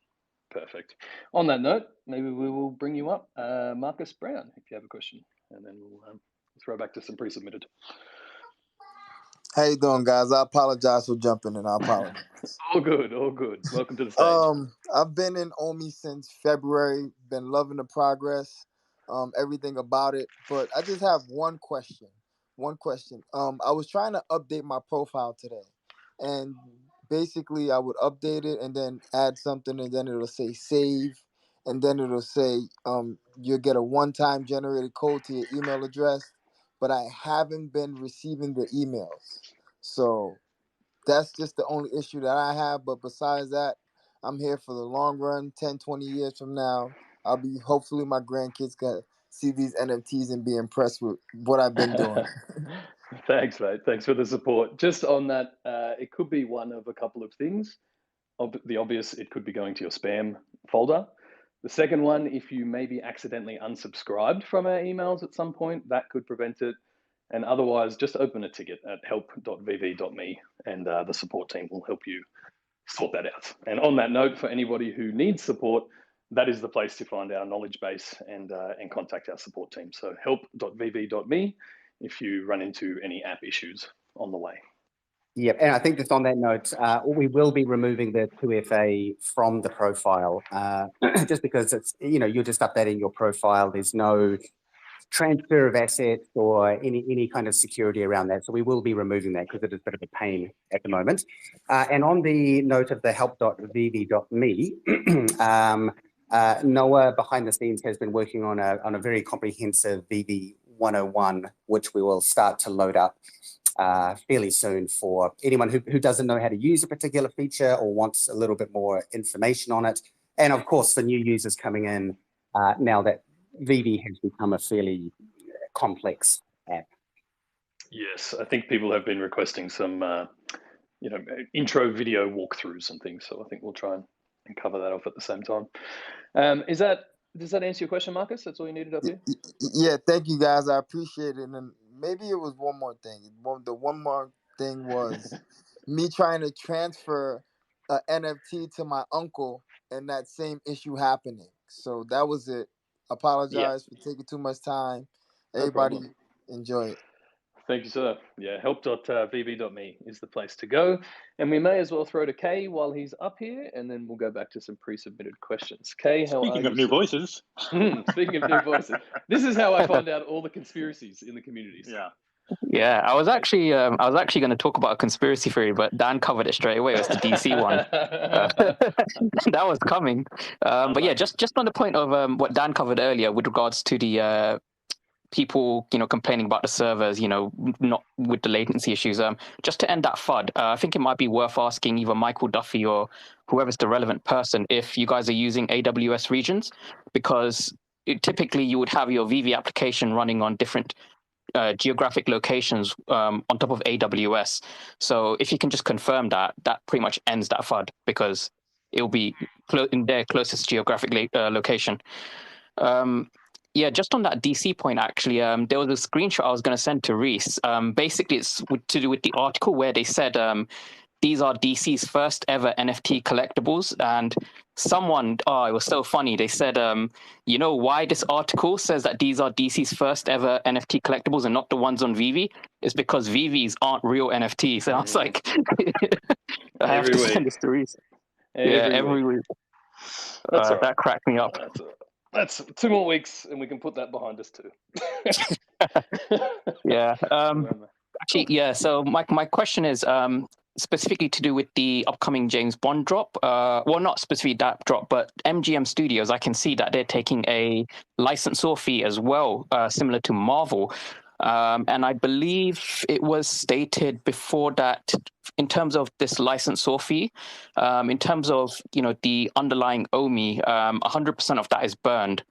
Perfect. On that note, maybe we will bring you up, Marcus Brown, if you have a question, and then we'll throw back to some pre-submitted. How you doing, guys? I apologize for jumping in. I apologize. All good. Welcome to the stage. I've been in Omi since February. Been loving the progress, everything about it. But I just have one question. I was trying to update my profile today, and basically I would update it and then add something, and then it'll say save, and then it'll say you'll get a one-time generated code to your email address. But I haven't been receiving the emails. So that's just the only issue that I have. But besides that, I'm here for the long run. 10, 20 years from now, hopefully my grandkids can see these NFTs and be impressed with what I've been doing. Thanks, mate. Thanks for the support. Just on that, it could be one of a couple of things. The obvious, it could be going to your spam folder. The second one, if you maybe accidentally unsubscribed from our emails at some point, that could prevent it. And otherwise, just open a ticket at help.vv.me and the support team will help you sort that out. And on that note, for anybody who needs support, that is the place to find our knowledge base and contact our support team. So help.vv.me if you run into any app issues on the way. Yep, and I think just on that note, we will be removing the 2FA from the profile, just because it's, you're just updating your profile. There's no transfer of assets or any kind of security around that. So we will be removing that because it is a bit of a pain at the moment. And on the note of the help.vv.me, Noah behind the scenes has been working on a very comprehensive VeVe 101, which we will start to load up fairly soon for anyone who doesn't know how to use a particular feature or wants a little bit more information on it. And of course, for new users coming in now that VeVe has become a fairly complex app. Yes, I think people have been requesting some, intro video walkthroughs and things. So I think we'll try and cover that off at the same time. Does that answer your question, Marcus? That's all you needed up here? Yeah, thank you guys. I appreciate it. And maybe it was one more thing. The one more thing was me trying to transfer an NFT to my uncle and that same issue happening. So that was it. Apologize for taking too much time. Everybody enjoy it. Thank you, sir. Yeah, help.vv.me is the place to go. And we may as well throw to Kay while he's up here, and then we'll go back to some pre-submitted questions. Kay, how are you? Speaking of new voices. Speaking of new voices. This is how I find out all the conspiracies in the communities. Yeah. Yeah, I was actually going to talk about a conspiracy theory, but Dan covered it straight away. It was the DC one. That was coming. But yeah, just on the point of what Dan covered earlier with regards to the people, complaining about the servers, not with the latency issues. Just to end that FUD, I think it might be worth asking either Michael Duffy or whoever's the relevant person if you guys are using AWS regions, because typically you would have your VeVe application running on different geographic locations on top of AWS. So if you can just confirm that pretty much ends that FUD, because it'll be in their closest geographic location. Yeah, just on that DC point, actually, there was a screenshot I was going to send to Reese. Basically, it's to do with the article where they said these are DC's first ever NFT collectibles. And someone, it was so funny. They said, why this article says that these are DC's first ever NFT collectibles and not the ones on VeVe? It's because VeVes aren't real NFTs. And I was like, I have to send this to Reese. Every week. That cracked me up. That's 2 more weeks, and we can put that behind us too. Yeah. Actually, yeah. So my question is specifically to do with the upcoming James Bond drop. Well, not specifically that drop, but MGM Studios. I can see that they're taking a licensor fee as well, similar to Marvel. And I believe it was stated before that in terms of this licensor fee, in terms of, the underlying Omi, 100% of that is burned.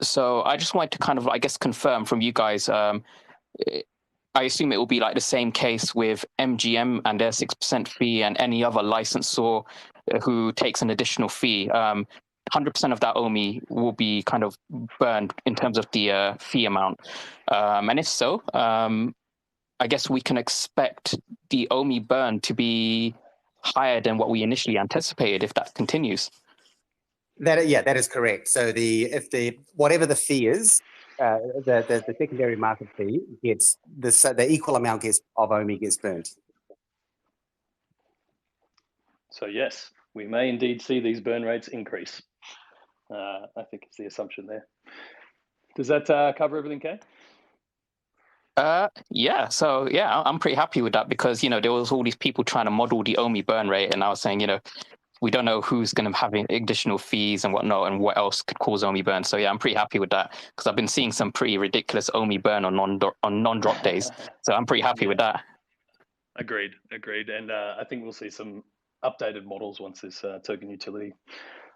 So I just wanted to kind of, I guess, confirm from you guys, I assume it will be like the same case with MGM and their 6% fee and any other licensor who takes an additional fee. 100% of that Omi will be kind of burned in terms of the fee amount. And if so, I guess we can expect the Omi burn to be higher than what we initially anticipated if that continues. That is correct. So whatever the fee is, the secondary market fee gets the equal amount of Omi gets burned. So yes, we may indeed see these burn rates increase. I think it's the assumption there. Does that cover everything, Kay? Yeah. So yeah, I'm pretty happy with that because there was all these people trying to model the Omi burn rate, and I was saying we don't know who's going to have additional fees and whatnot, and what else could cause Omi burn. So yeah, I'm pretty happy with that because I've been seeing some pretty ridiculous Omi burn on non-drop days. So I'm pretty happy with that. Agreed. And I think we'll see some updated models once this token utility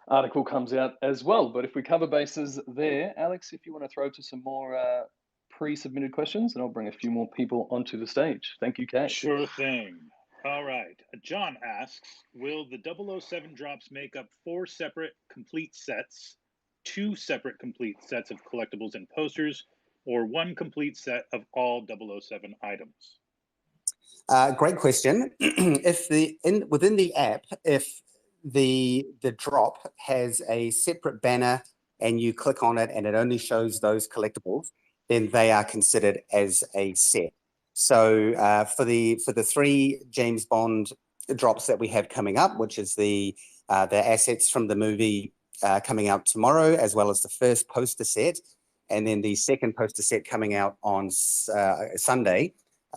article comes out as well. But if we cover bases there, Alex, if you want to throw to some more pre-submitted questions, and I'll bring a few more people onto the stage. Thank you, Kay. Sure thing. All right. John asks, will the 007 drops make up 4 separate complete sets, 2 separate complete sets of collectibles and posters, or 1 complete set of all 007 items? Great question. If within the app, if the drop has a separate banner and you click on it and it only shows those collectibles, then they are considered as a set. So for the 3 James Bond drops that we have coming up, which is the assets from the movie coming out tomorrow, as well as the first poster set, and then the second poster set coming out on Sunday,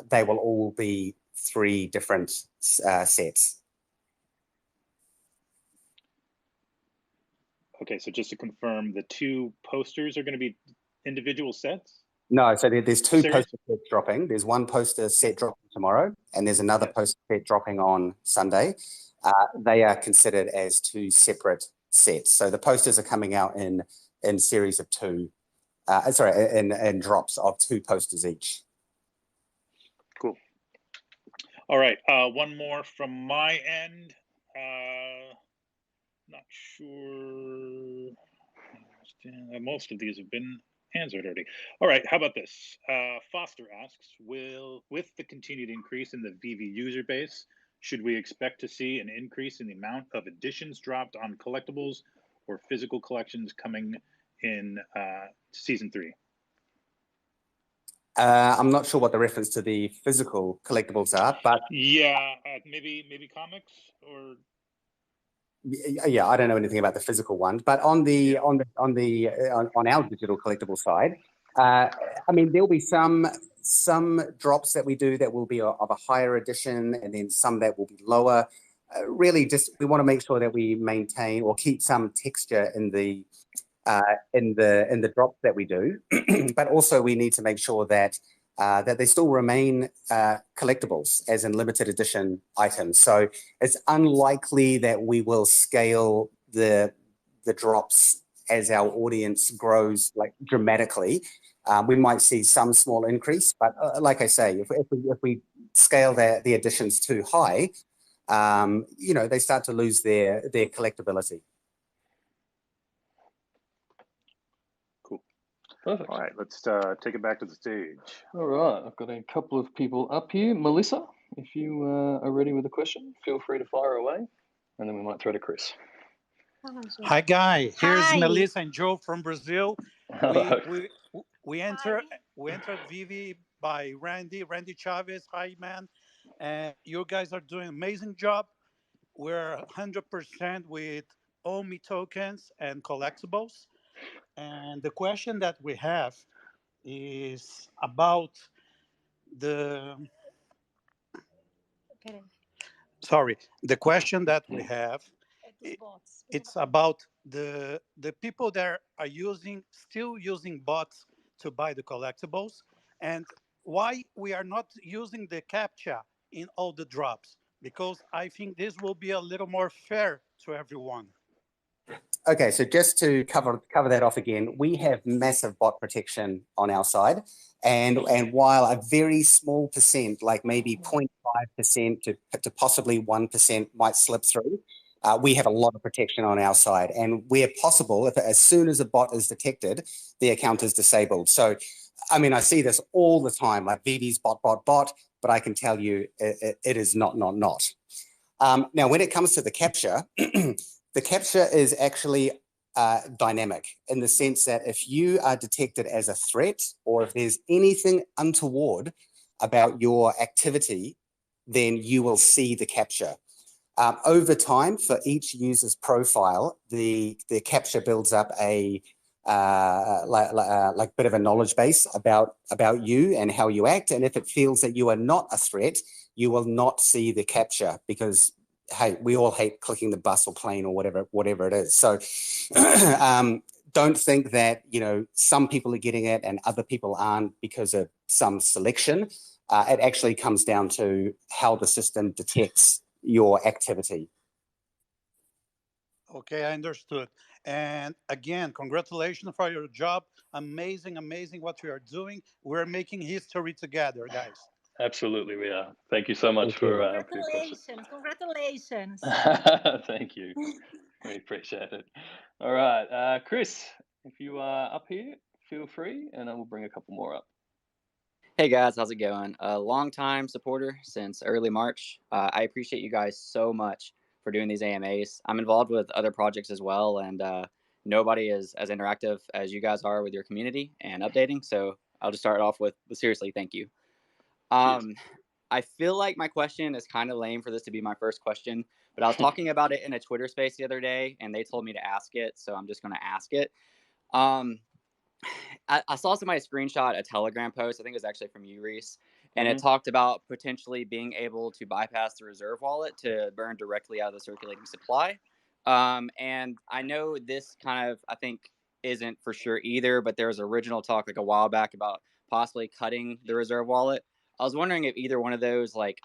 they will all be 3 different sets. Okay, so just to confirm, the 2 posters are going to be individual sets? No, so there's 2 Series? poster sets dropping. There's 1 poster set dropping tomorrow, and there's another poster set dropping on Sunday. They are considered as 2 separate sets. So the posters are coming out in series of 2. In drops of 2 posters each. Cool. All right, one more from my end. Not sure. Most of these have been answered already. All right, how about this? Foster asks, with the continued increase in the VeVe user base, should we expect to see an increase in the amount of editions dropped on collectibles or physical collections coming in season 3? I'm not sure what the reference to the physical collectibles are, but yeah, maybe comics or. Yeah, I don't know anything about the physical ones, but on our digital collectible side, I mean, there'll be some drops that we do that will be of a higher edition, and then some that will be lower. Really, just we want to make sure that we maintain or keep some texture in the drops that we do, but also we need to make sure that they still remain collectibles, as in limited edition items. So it's unlikely that we will scale the drops as our audience grows like dramatically. We might see some small increase, but like I say, if we scale the editions too high, they start to lose their collectability. Perfect. All right, let's take it back to the stage. All right, I've got a couple of people up here. Melissa, if you are ready with a question, feel free to fire away, and then we might throw to Chris. Hi, Guy. Here's Hi. Melissa and Joe from Brazil. Hello. We entered VeVe by Randy Chavez. Hi, man. And you guys are doing an amazing job. We're 100% with Omi tokens and collectibles. And the question that we have is about the the question that we have, it's about the people that are still using bots to buy the collectibles, and why we are not using the captcha in all the drops, because I think this will be a little more fair to everyone. Okay, so just to cover that off again, we have massive bot protection on our side, and while a very small percent, like maybe 0.5% to possibly 1% might slip through, we have a lot of protection on our side, and where possible, as soon as a bot is detected, the account is disabled. So, I mean, I see this all the time, like VeVe's bot, but I can tell you it is not. Now, when it comes to the capture, the capture is actually dynamic in the sense that if you are detected as a threat or if there's anything untoward about your activity, then you will see the capture. Over time, for each user's profile, the capture builds up a like bit of a knowledge base about you and how you act. And if it feels that you are not a threat, you will not see the capture because, hey, we all hate clicking the bus or plane or whatever it is. So don't think that, some people are getting it and other people aren't because of some selection. It actually comes down to how the system detects your activity. Okay, I understood. And again, congratulations for your job. Amazing what you are doing. We're making history together, guys. Absolutely, we are. Thank you so much Thank you. for your question. Congratulations. Thank you. We appreciate it. All right, Chris, if you are up here, feel free, and I will bring a couple more up. Hey guys, how's it going? A long-time supporter since early March. I appreciate you guys so much for doing these AMAs. I'm involved with other projects as well, and nobody is as interactive as you guys are with your community and updating. So I'll just start off with seriously, thank you. I feel like my question is kind of lame for this to be my first question, but I was talking about it in a Twitter space the other day, and they told me to ask it, so I'm just going to ask it. I saw somebody screenshot a Telegram post. I think it was actually from you, Reese, and it talked about potentially being able to bypass the reserve wallet to burn directly out of the circulating supply. And I know this kind of, I think, isn't for sure either, but there was original talk like a while back about possibly cutting the reserve wallet. I was wondering if either one of those, like,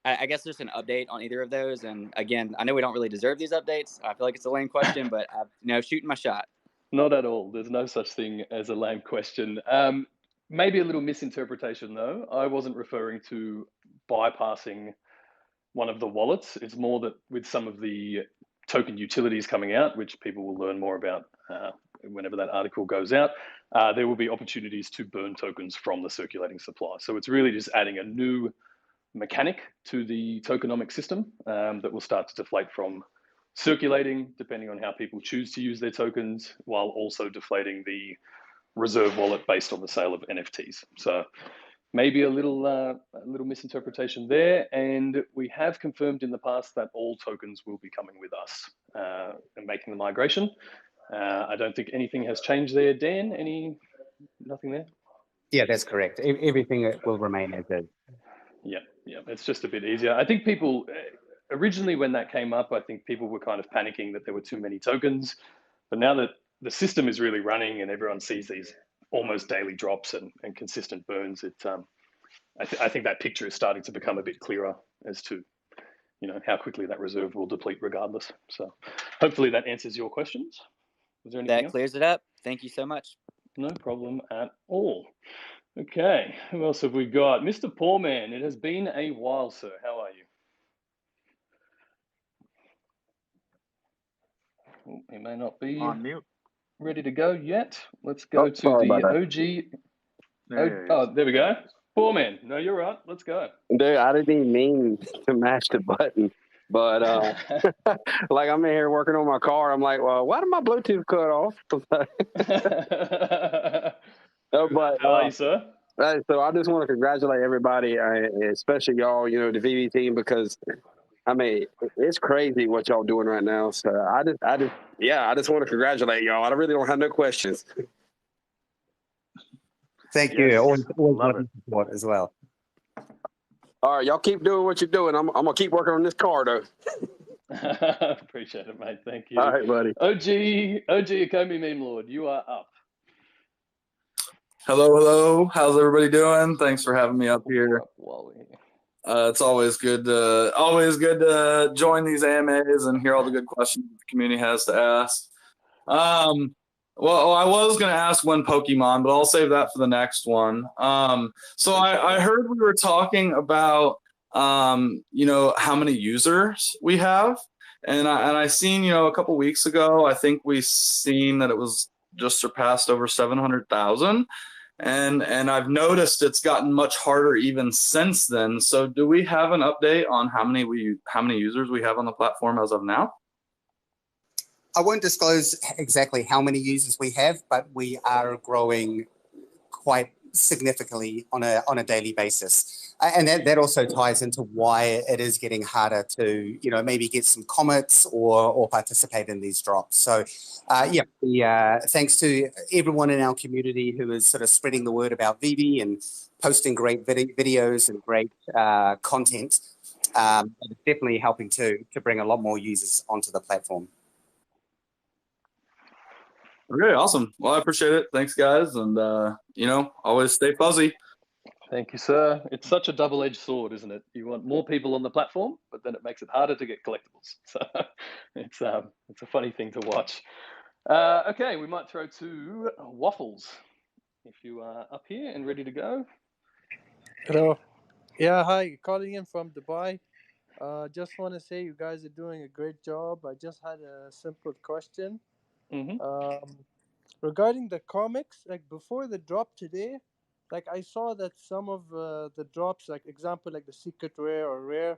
I guess just an update on either of those. And again, I know we don't really deserve these updates. I feel like it's a lame question, but I'm, shooting my shot. Not at all. There's no such thing as a lame question. Maybe a little misinterpretation, though. I wasn't referring to bypassing one of the wallets. It's more that with some of the token utilities coming out, which people will learn more about whenever that article goes out, there will be opportunities to burn tokens from the circulating supply. So it's really just adding a new mechanic to the tokenomic system that will start to deflate from circulating, depending on how people choose to use their tokens, while also deflating the reserve wallet based on the sale of NFTs. So maybe a little misinterpretation there. And we have confirmed in the past that all tokens will be coming with us and making the migration. I don't think anything has changed there. Dan, nothing there? Yeah, that's correct. Everything will remain as is. Yeah, it's just a bit easier. I think people, originally when that came up, I think people were kind of panicking that there were too many tokens. But now that the system is really running and everyone sees these almost daily drops and consistent burns, I think that picture is starting to become a bit clearer as to how quickly that reserve will deplete regardless. So hopefully that answers your questions. Was there anything else? Clears it up. Thank you so much. No problem at all. Okay, who else have we got? Mr. Poorman, it has been a while, sir. How are you? Oh, he may not be on mute. Ready to go yet. Let's go to the OG. Oh, there we go. Poorman, no, you're right. Let's go. Dude, I didn't even mean to mash the button, but like I'm in here working on my car. I'm like, well, why did my Bluetooth cut off? How are you, sir? So I just want to congratulate everybody, especially y'all, the VeVe team, because I mean, it's crazy what y'all doing right now. So I just want to congratulate y'all. I really don't have no questions. Thank you. Always love it. Support as well. All right, y'all keep doing what you're doing. I'm gonna keep working on this car though. Appreciate it, mate. Thank you. All right, buddy. OG Ecomi meme lord, you are up. Hello. How's everybody doing? Thanks for having me up here. It's always good to join these AMAs and hear all the good questions the community has to ask. Well, I was going to ask one Pokemon, but I'll save that for the next one. So I heard we were talking about, how many users we have. And I seen, a couple weeks ago, I think we seen that it was just surpassed over 700,000. And I've noticed it's gotten much harder even since then. So do we have an update on how many users we have on the platform as of now? I won't disclose exactly how many users we have, but we are growing quite significantly on a daily basis. And that also ties into why it is getting harder to, maybe get some comments or participate in these drops. So, thanks to everyone in our community who is sort of spreading the word about VeVe and posting great videos and great content. It's definitely helping to bring a lot more users onto the platform. Okay, awesome. Well, I appreciate it. Thanks, guys. And, always stay fuzzy. Thank you, sir. It's such a double-edged sword, isn't it? You want more people on the platform, but then it makes it harder to get collectibles. So it's a funny thing to watch. Okay, we might throw to Waffles. If you are up here and ready to go. Hello. Yeah, hi, calling in from Dubai. Just want to say you guys are doing a great job. I just had a simple question. Hmm. Regarding the comics, like before the drop today, like I saw that some of the drops, like example, like the secret rare or rare,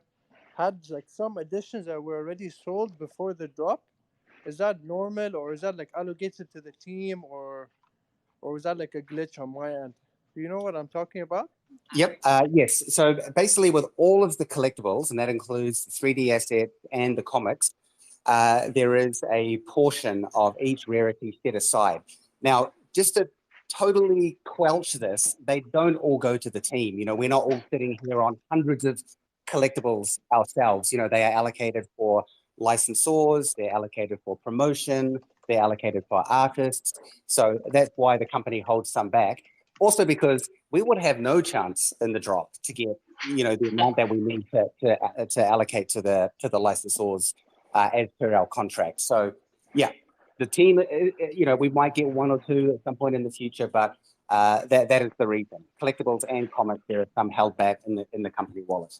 had like some editions that were already sold before the drop. Is that normal, or is that like allocated to the team, or is that like a glitch on my end? Do you know what I'm talking about? Yep. Yes. So basically, with all of the collectibles, and that includes the 3D assets and the comics, there is a portion of each rarity set aside. Now, just to totally quelch this, they don't all go to the team. You know, we're not all sitting here on hundreds of collectibles ourselves. You know, they are allocated for licensors, they're allocated for promotion, they're allocated for artists. So that's why the company holds some back. Also, because we would have no chance in the drop to get, you know, the amount that we need to allocate to the licensors as per our contract. So, yeah, the team, you know, we might get one or two at some point in the future, but that is the reason. Collectibles and comics, there are some held back in the company wallet.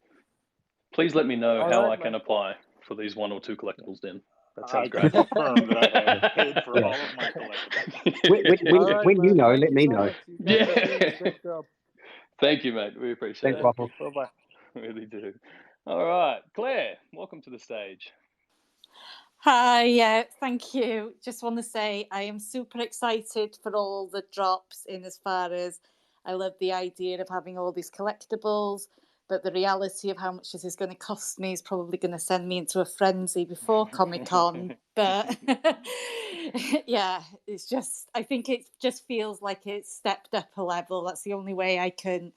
Please let me know All how right, I can man. apply for these 1 or 2 collectibles. Then that I sounds can great. confirm that I have paid for Yeah. all of my collectibles. All right, When you man. know, Thank let you me so know. much. You guys are doing a Yeah. great job. Thank you, mate. We appreciate Thanks, it. Thank Waffle. you. Bye bye. Really do. All right, Claire, welcome to the stage. Hi, yeah, thank you. Just want to say I am super excited for all the drops in as far as I love the idea of having all these collectibles, but the reality of how much this is going to cost me is probably going to send me into a frenzy before Comic Con. But yeah, it's just, I think it just feels like it's stepped up a level. That's the only way I can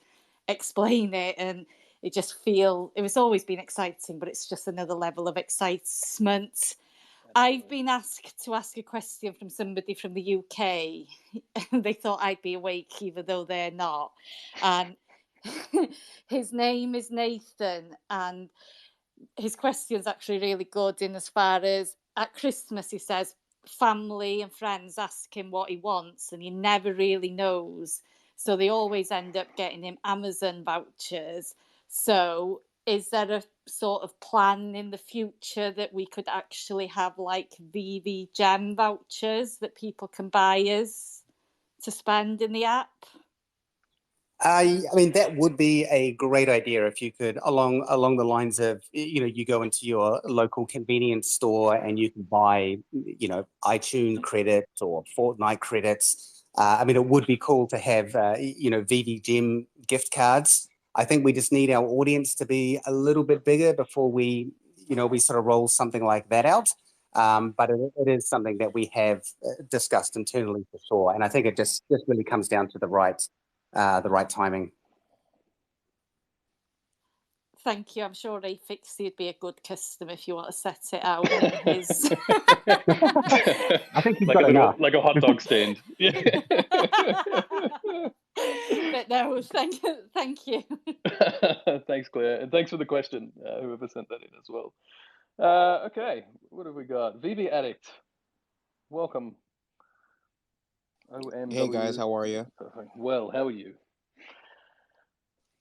explain it. And it was always been exciting, but it's just another level of excitement. I've been asked to ask a question from somebody from the UK, and they thought I'd be awake, even though they're not. And his name is Nathan, and his question's actually really good in as far as at Christmas, he says, family and friends ask him what he wants, and he never really knows. So they always end up getting him Amazon vouchers. So is there a sort of plan in the future that we could actually have like VeVe gem vouchers that people can buy us to spend in the app? I mean, that would be a great idea if you could, along the lines of, you know, you go into your local convenience store and you can buy, you know, iTunes credits or Fortnite credits. I mean, it would be cool to have, you know, VeVe Gem gift cards. I think we just need our audience to be a little bit bigger before we, you know, we sort of roll something like that out. But it is something that we have discussed internally for sure. And I think it just really comes down to the right timing. Thank you. I'm sure Ray Fixie would be a good customer if you want to set it out in his. I think he's like got enough. like a hot dog stand. Yeah. But no, thank you. Thanks, Claire, and thanks for the question. Whoever sent that in as well. Okay, what have we got? VeVe Addict, welcome. OMW. Hey guys, how are you? Perfect. Well, how are you?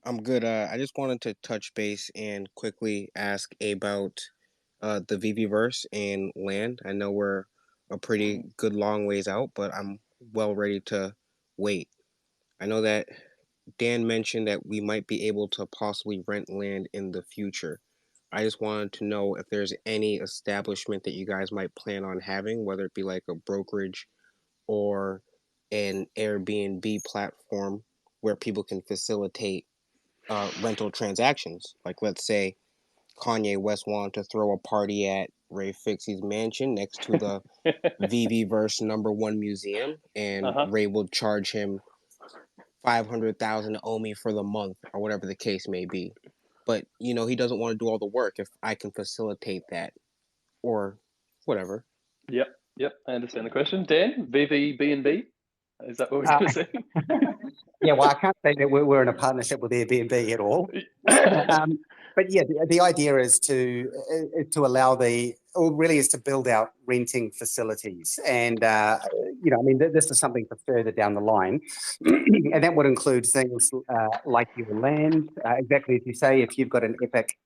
I'm good. I just wanted to touch base and quickly ask about the VeVeverse and Land. I know we're a pretty good long ways out, but I'm well ready to wait. I know that Dan mentioned that we might be able to possibly rent land in the future. I just wanted to know if there's any establishment that you guys might plan on having, whether it be like a brokerage or an Airbnb platform where people can facilitate rental transactions. Like, let's say Kanye West wanted to throw a party at Ray Fixie's mansion next to the VeVeverse #1 museum, and Ray will charge him 500,000 Omi for the month, or whatever the case may be. But you know, he doesn't want to do all the work. If I can facilitate that, or whatever. Yep. I understand the question. Dan, VeVe B&B. Is that what we're going to say? Yeah, well, I can't say that we're in a partnership with Airbnb at all. but yeah, the idea is to allow is to build out renting facilities, and I mean, this is something for further down the line, and that would include things like your land, exactly as you say. If you've got an epic,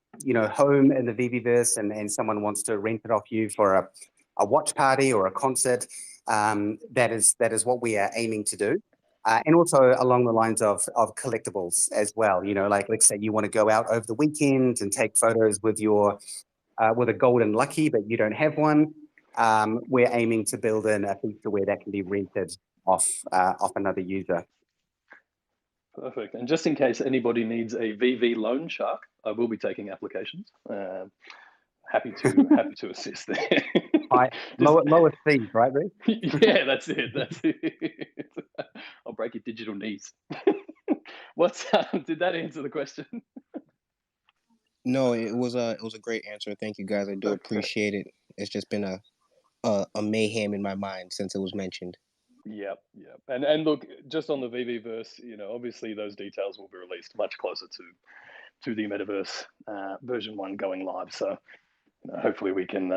home in the VeVeverse, and someone wants to rent it off you for a watch party or a concert, that is what we are aiming to do. And also along the lines of collectibles as well. Like let's say you want to go out over the weekend and take photos with with a golden lucky, but you don't have one. We're aiming to build in a feature where that can be rented off another user. Perfect. And just in case anybody needs a VeVe loan shark, I will be taking applications. Happy to assist there. Lower fees, right, Rick? Yeah, that's it. I'll break your digital knees. Did that answer the question? No, it was a great answer. Thank you guys. I do appreciate it. It's just been a mayhem in my mind since it was mentioned. Yep. And look, just on the VeVeverse, obviously those details will be released much closer to the Metaverse version 1 going live. So hopefully we can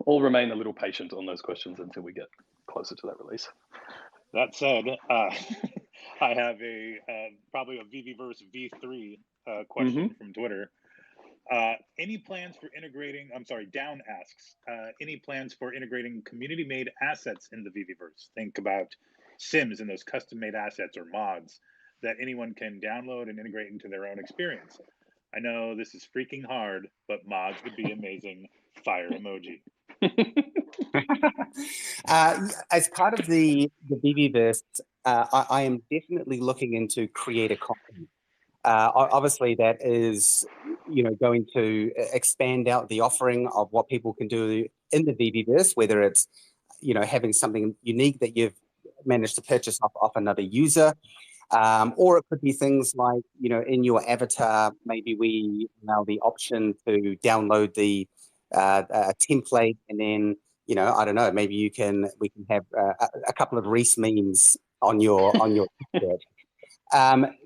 all remain a little patient on those questions until we get closer to that release. That said, I have probably a VeVeverse V3 question from Twitter. Any plans for integrating? I'm sorry, Down asks. Any plans for integrating community-made assets in the VeVeverse? Think about Sims and those custom-made assets or mods that anyone can download and integrate into their own experience. I know this is freaking hard, but mods would be amazing. Fire emoji. As part of the VeVeverse, I am definitely looking into creator content. Obviously, that is, going to expand out the offering of what people can do in the VeVeverse, whether it's, having something unique that you've managed to purchase off another user, or it could be things like, in your avatar, maybe we allow the option to download the template, and then, I don't know, maybe we can have a couple of Reese memes on your t-shirt.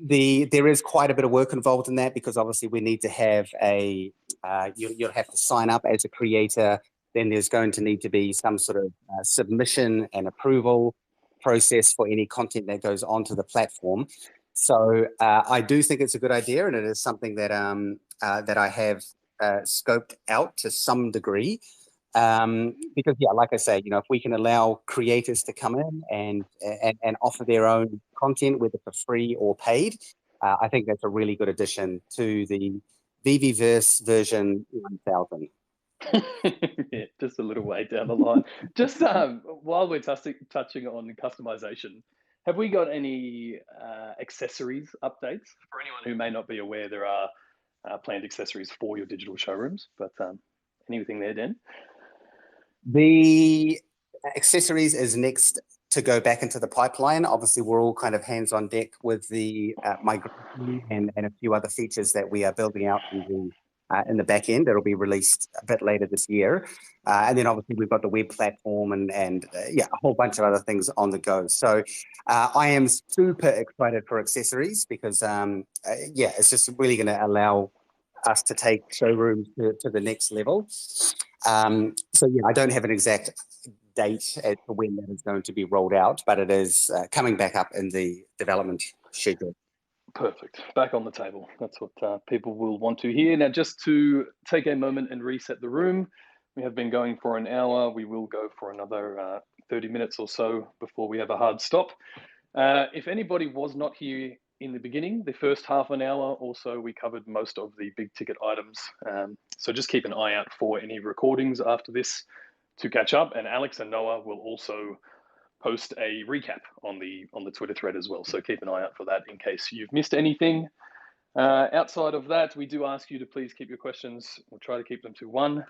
There is quite a bit of work involved in that, because obviously we need to have you'll have to sign up as a creator. Then there's going to need to be some sort of submission and approval process for any content that goes onto the platform. So I do think it's a good idea, and it is something that that I have scoped out to some degree. Because like I say, if we can allow creators to come in and offer their own content, whether for free or paid, I think that's a really good addition to the VeVeverse version 1000. Yeah, just a little way down the line. Just while we're touching on customization, have we got any accessories updates? For anyone who may not be aware, there are planned accessories for your digital showrooms, but anything there, Dan? The accessories is next to go back into the pipeline. Obviously, we're all kind of hands on deck with the migration and a few other features that we are building out in the back end. It'll be released a bit later this year. And then obviously we've got the web platform and a whole bunch of other things on the go. So I am super excited for accessories, because it's just really going to allow us to take showrooms to the next level. So I don't have an exact date as to when that is going to be rolled out, but it is coming back up in the development schedule. Perfect. Back on the table. That's what people will want to hear. Now, just to take a moment and reset the room, we have been going for an hour. We will go for another 30 minutes or so before we have a hard stop. If anybody was not here in the beginning, the first half an hour or so, we covered most of the big ticket items. So just keep an eye out for any recordings after this to catch up. And Alex and Noah will also post a recap on the Twitter thread as well. So keep an eye out for that in case you've missed anything. Outside of that, we do ask you to please keep your questions. We'll try to keep them to one,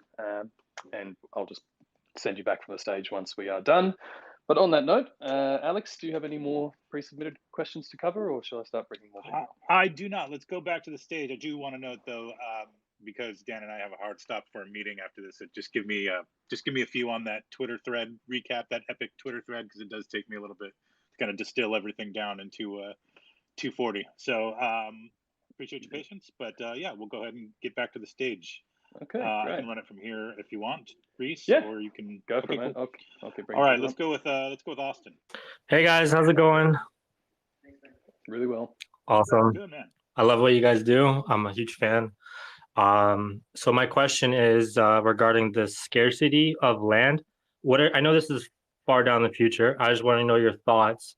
and I'll just send you back from the stage once we are done. But on that note, Alex, do you have any more pre-submitted questions to cover, or shall I start bringing more people? I do not. Let's go back to the stage. I do want to note, though, because Dan and I have a hard stop for a meeting after this, so just give me a few on that Twitter thread recap, that epic Twitter thread, because it does take me a little bit to kind of distill everything down into 240. So appreciate your patience. But yeah, we'll go ahead and get back to the stage. Okay, I great. can run it from here if you want, Reese, Yeah. or you can Go for okay, it, man. cool. Okay, All right, let's go with Austin. Hey guys, how's it going? Really well. Awesome. Good, man. I love what you guys do. I'm a huge fan. So my question is regarding the scarcity of land. I know this is far down the future. I just want to know your thoughts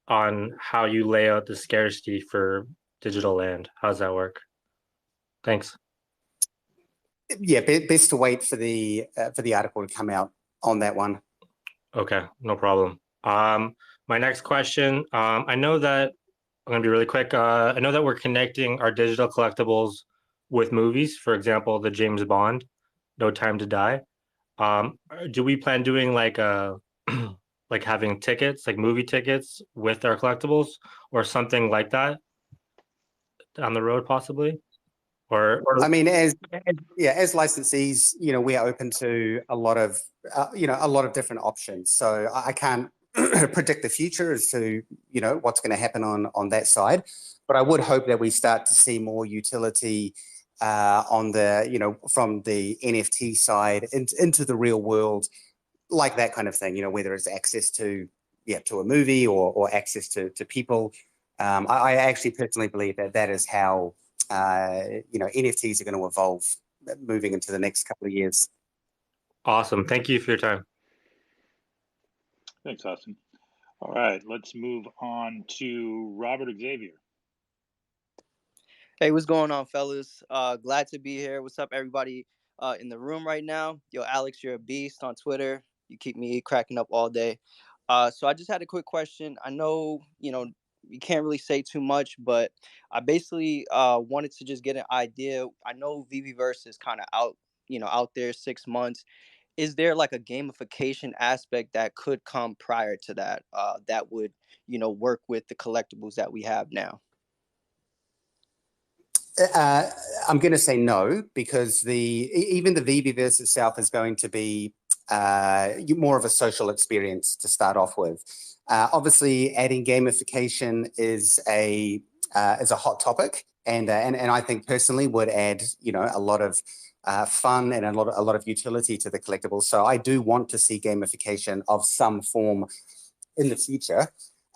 on how you lay out the scarcity for digital land. How does that work? Thanks. Yeah, best to wait for the article to come out on that one. Okay, no problem. My next question, I know that I'm gonna be really quick. I know that we're connecting our digital collectibles with movies. For example, the James Bond, No Time to Die. Do we plan doing like like having tickets, like movie tickets with our collectibles or something like that down the road possibly? Or I mean, as licensees, we are open to a lot of different options. So I can't predict the future as to what's going to happen on that side, but I would hope that we start to see more utility on the from the NFT side into the real world, like that kind of thing. Whether it's access to a movie or access to people. I actually personally believe that is how NFTs are going to evolve moving into the next couple of years. Awesome. Thank you for your time. Thanks, Austin. All right, let's move on to Robert Xavier. Hey, what's going on, fellas? Glad to be here. What's up, everybody in the room right now? Yo, Alex, you're a beast on Twitter. You keep me cracking up all day. So I just had a quick question. I know, you can't really say too much, but I basically wanted to just get an idea. I know VeVeVerse is kind of out there 6 months. Is there like a gamification aspect that could come prior to that that would, work with the collectibles that we have now? I'm going to say no, because even the VeVeVerse itself is going to be more of a social experience to start off with. Obviously, adding gamification is a hot topic, and I think personally would add a lot of fun and a lot of utility to the collectibles. So I do want to see gamification of some form in the future.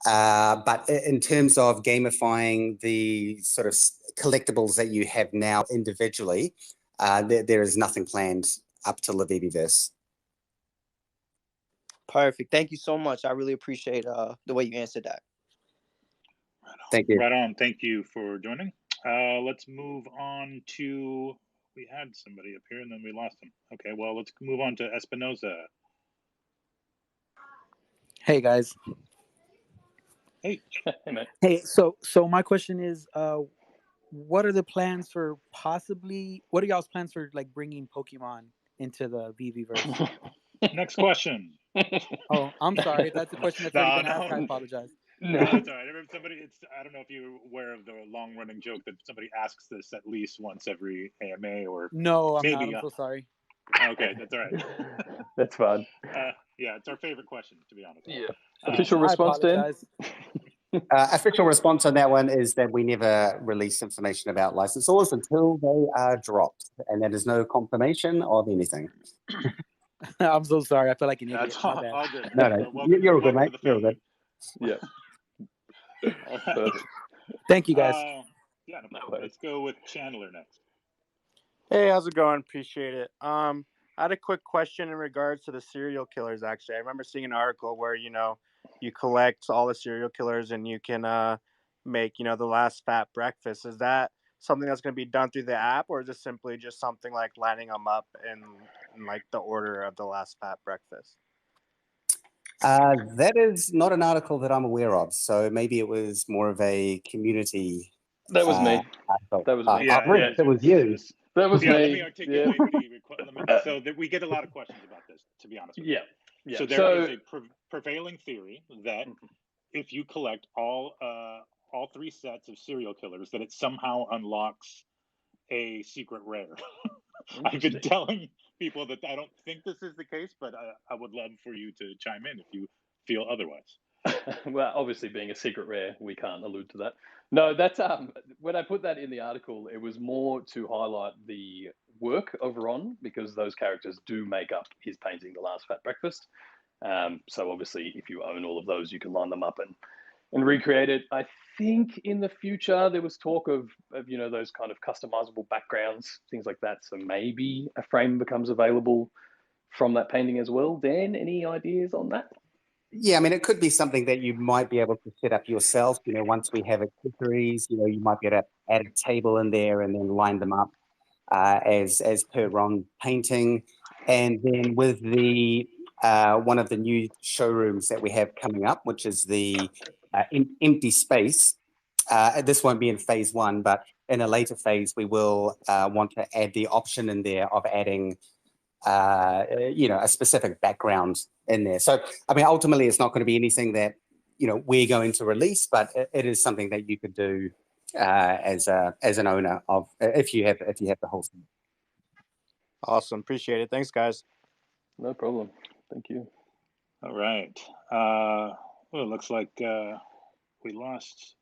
But in terms of gamifying the sort of collectibles that you have now individually, there is nothing planned up till the VeVeVerse. Perfect. Thank you so much. I really appreciate the way you answered that. Thank you. Right on. Thank you for joining. Let's move on to, we had somebody up here and then we lost him. Okay, well, let's move on to Espinoza. Hey, guys. Hey. Hey, mate. Hey, so my question is, what are the plans for what are y'all's plans for like bringing Pokemon into the VeVeVerse? Next question. Oh, I'm sorry. That's a question that's already been asked. I apologize. No, it's all right. I don't know if you're aware of the long-running joke that somebody asks this at least once every AMA or No, I'm maybe. not. I'm so sorry. Okay, that's all right. That's fine. Yeah, it's our favorite question, to be honest. Yeah. Official response, Dan? Official response on that one is that we never release information about licensors until they are dropped, and there is no confirmation of anything. I'm so sorry. I feel like an idiot. That's My bad. all good. No, you're all good, mate. You're all good. Yeah. All right. Thank you, guys. Yeah, no problem. Let's go with Chandler next. Hey, how's it going? Appreciate it. I had a quick question in regards to the serial killers, actually. I remember seeing an article where, you collect all the serial killers and you can make, the last fat breakfast. Is that something that's going to be done through the app, or is it simply just something like lining them up in like the order of the last fat breakfast? That is not an article that I'm aware of, so maybe it was more of a community. That was me. Article. That was me. That was you. That was me. Let me articulate so that we get a lot of questions about this, to be honest with you. Yeah. So there is a prevailing theory that if you collect all three sets of serial killers, that it somehow unlocks a secret rare. I've been telling people that I don't think this is the case, but I would love for you to chime in if you feel otherwise. Well, obviously being a secret rare, we can't allude to that. No, that's when I put that in the article, it was more to highlight the work of Ron because those characters do make up his painting, The Last Fat Breakfast. So obviously, if you own all of those, you can line them up and recreate it. I think in the future there was talk of those kind of customizable backgrounds, things like that. So maybe a frame becomes available from that painting as well. Dan, any ideas on that? Yeah, I mean, it could be something that you might be able to set up yourself. Once we have accessories, you might be able to add a table in there and then line them up as per Ron painting. And then with the one of the new showrooms that we have coming up, which is the empty space. This won't be in phase 1, but in a later phase, we will want to add the option in there of adding a specific background in there. So, I mean, ultimately, it's not going to be anything that we're going to release, but it is something that you could do as an owner of if you have the whole thing. Awesome, appreciate it. Thanks, guys. No problem. Thank you. All right. Well, it looks like we lost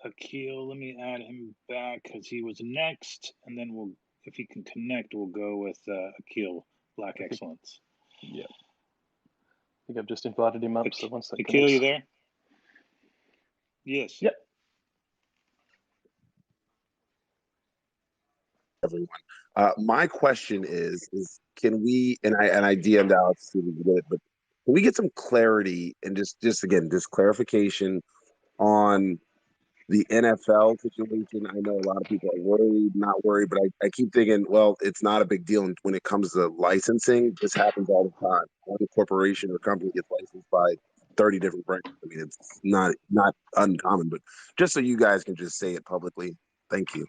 Akil. Let me add him back because he was next, and then we'll, if he can connect, we'll go with Akil, Black Excellence. Yeah. I think I've just invited him up. So once that Akil, connects. you there? Yes. Yep. Everyone. My question is can we, and I DM'd out to see if we can get it, but can we get some clarity and just clarification on the NFL situation? I know a lot of people are worried, not worried, but I keep thinking, well, it's not a big deal when it comes to licensing. This happens all the time. One corporation or company gets licensed by 30 different brands. I mean, it's not uncommon, but just so you guys can just say it publicly. Thank you.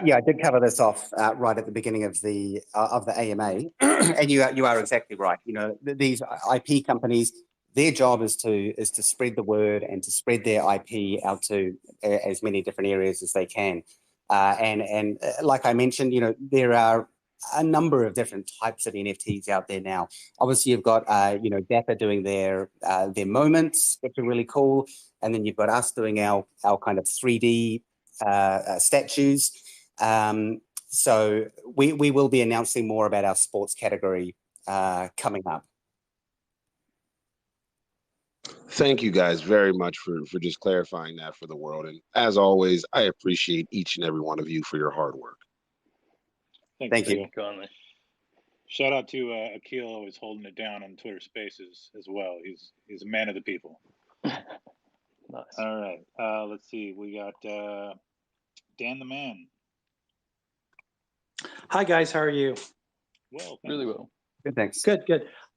Yeah, I did cover this off right at the beginning of the AMA, and you are exactly right. These IP companies, their job is to spread the word and to spread their IP out to as many different areas as they can. And like I mentioned, there are a number of different types of NFTs out there now. Obviously, you've got Dapper doing their moments, which are really cool, and then you've got us doing our kind of 3D statues. So we will be announcing more about our sports category coming up. Thank you guys very much for just clarifying that for the world. And as always, I appreciate each and every one of you for your hard work. Thank you. Shout out to Akil, always holding it down on Twitter Spaces as well. He's a man of the people. Nice. All right. Let's see. We got Dan the Man. Hi guys, how are you? Well, really well. Good, thanks. Good.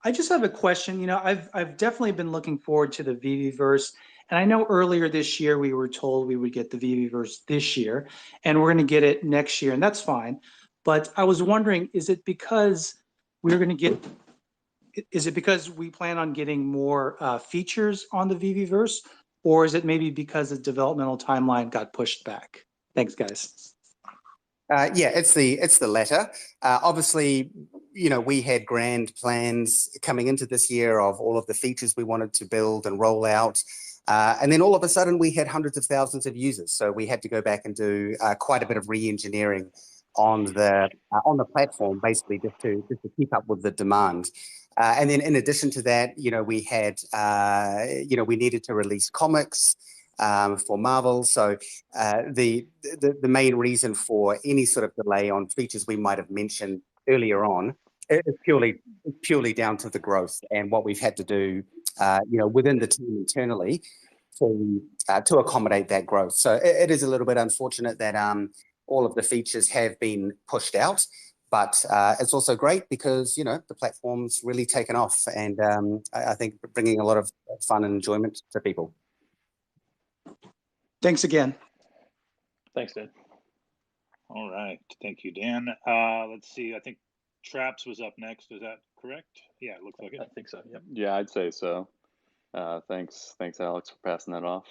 I just have a question. I've definitely been looking forward to the VeVeverse, and I know earlier this year we were told we would get the VeVeverse this year, and we're going to get it next year, and that's fine. But I was wondering, is it because we plan on getting more features on the VeVeverse, or is it maybe because the developmental timeline got pushed back? Thanks, guys. Yeah, it's the latter. Obviously, we had grand plans coming into this year of all of the features we wanted to build and roll out. And then all of a sudden we had hundreds of thousands of users. So we had to go back and do quite a bit of re-engineering on the platform, basically just to keep up with the demand. And then in addition to that, we had, we needed to release comics for Marvel. So the main reason for any sort of delay on features we might have mentioned earlier on is purely down to the growth and what we've had to do, within the team internally to accommodate that growth. So it is a little bit unfortunate that all of the features have been pushed out. But it's also great because, the platform's really taken off and I think bringing a lot of fun and enjoyment to people. Thanks again. Thanks, Dan. All right. Thank you, Dan. Let's see. I think Traps was up next. Is that correct? Yeah, it looks like it. I think so. Yep. Yeah, I'd say so. Thanks, Alex, for passing that off.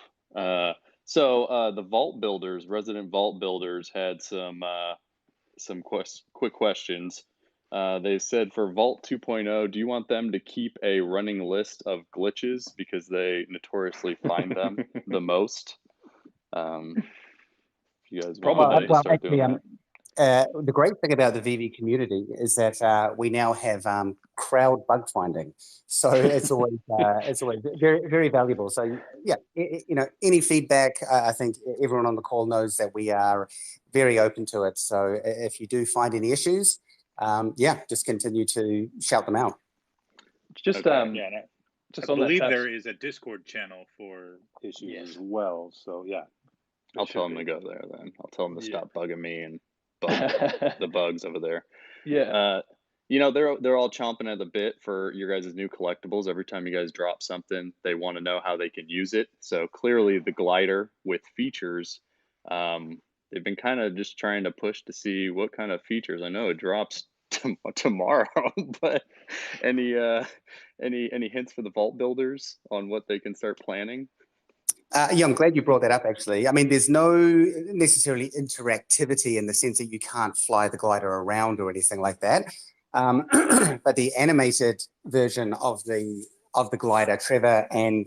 So the vault builders, resident vault builders, had some quick questions. They said for Vault 2.0, do you want them to keep a running list of glitches because they notoriously find them the most? If you guys want to start doing that. The great thing about the VeVe community is that we now have crowd bug finding, so it's always very, very valuable. So yeah, any feedback, I think everyone on the call knows that we are very open to it. So if you do find any issues, just continue to shout them out. Just I just on believe that there is a Discord channel for issues as well. So yeah, I'll tell them to go there then. I'll tell them to stop bugging me and bug the bugs over there. Yeah. They're all chomping at the bit for your guys' new collectibles. Every time you guys drop something, they want to know how they can use it. So clearly the glider with features, they've been kind of just trying to push to see what kind of features. I know it drops tomorrow, but any hints for the vault builders on what they can start planning? I'm glad you brought that up, actually. I mean, there's no necessarily interactivity in the sense that you can't fly the glider around or anything like that. But the animated version of the glider, Trevor and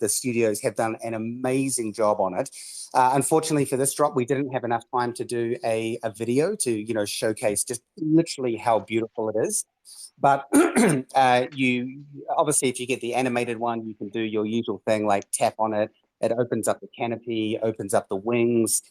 the studios have done an amazing job on it. Unfortunately for this drop, we didn't have enough time to do a video to showcase just literally how beautiful it is. But you obviously, if you get the animated one, you can do your usual thing like tap on it. It opens up the canopy, opens up the wings.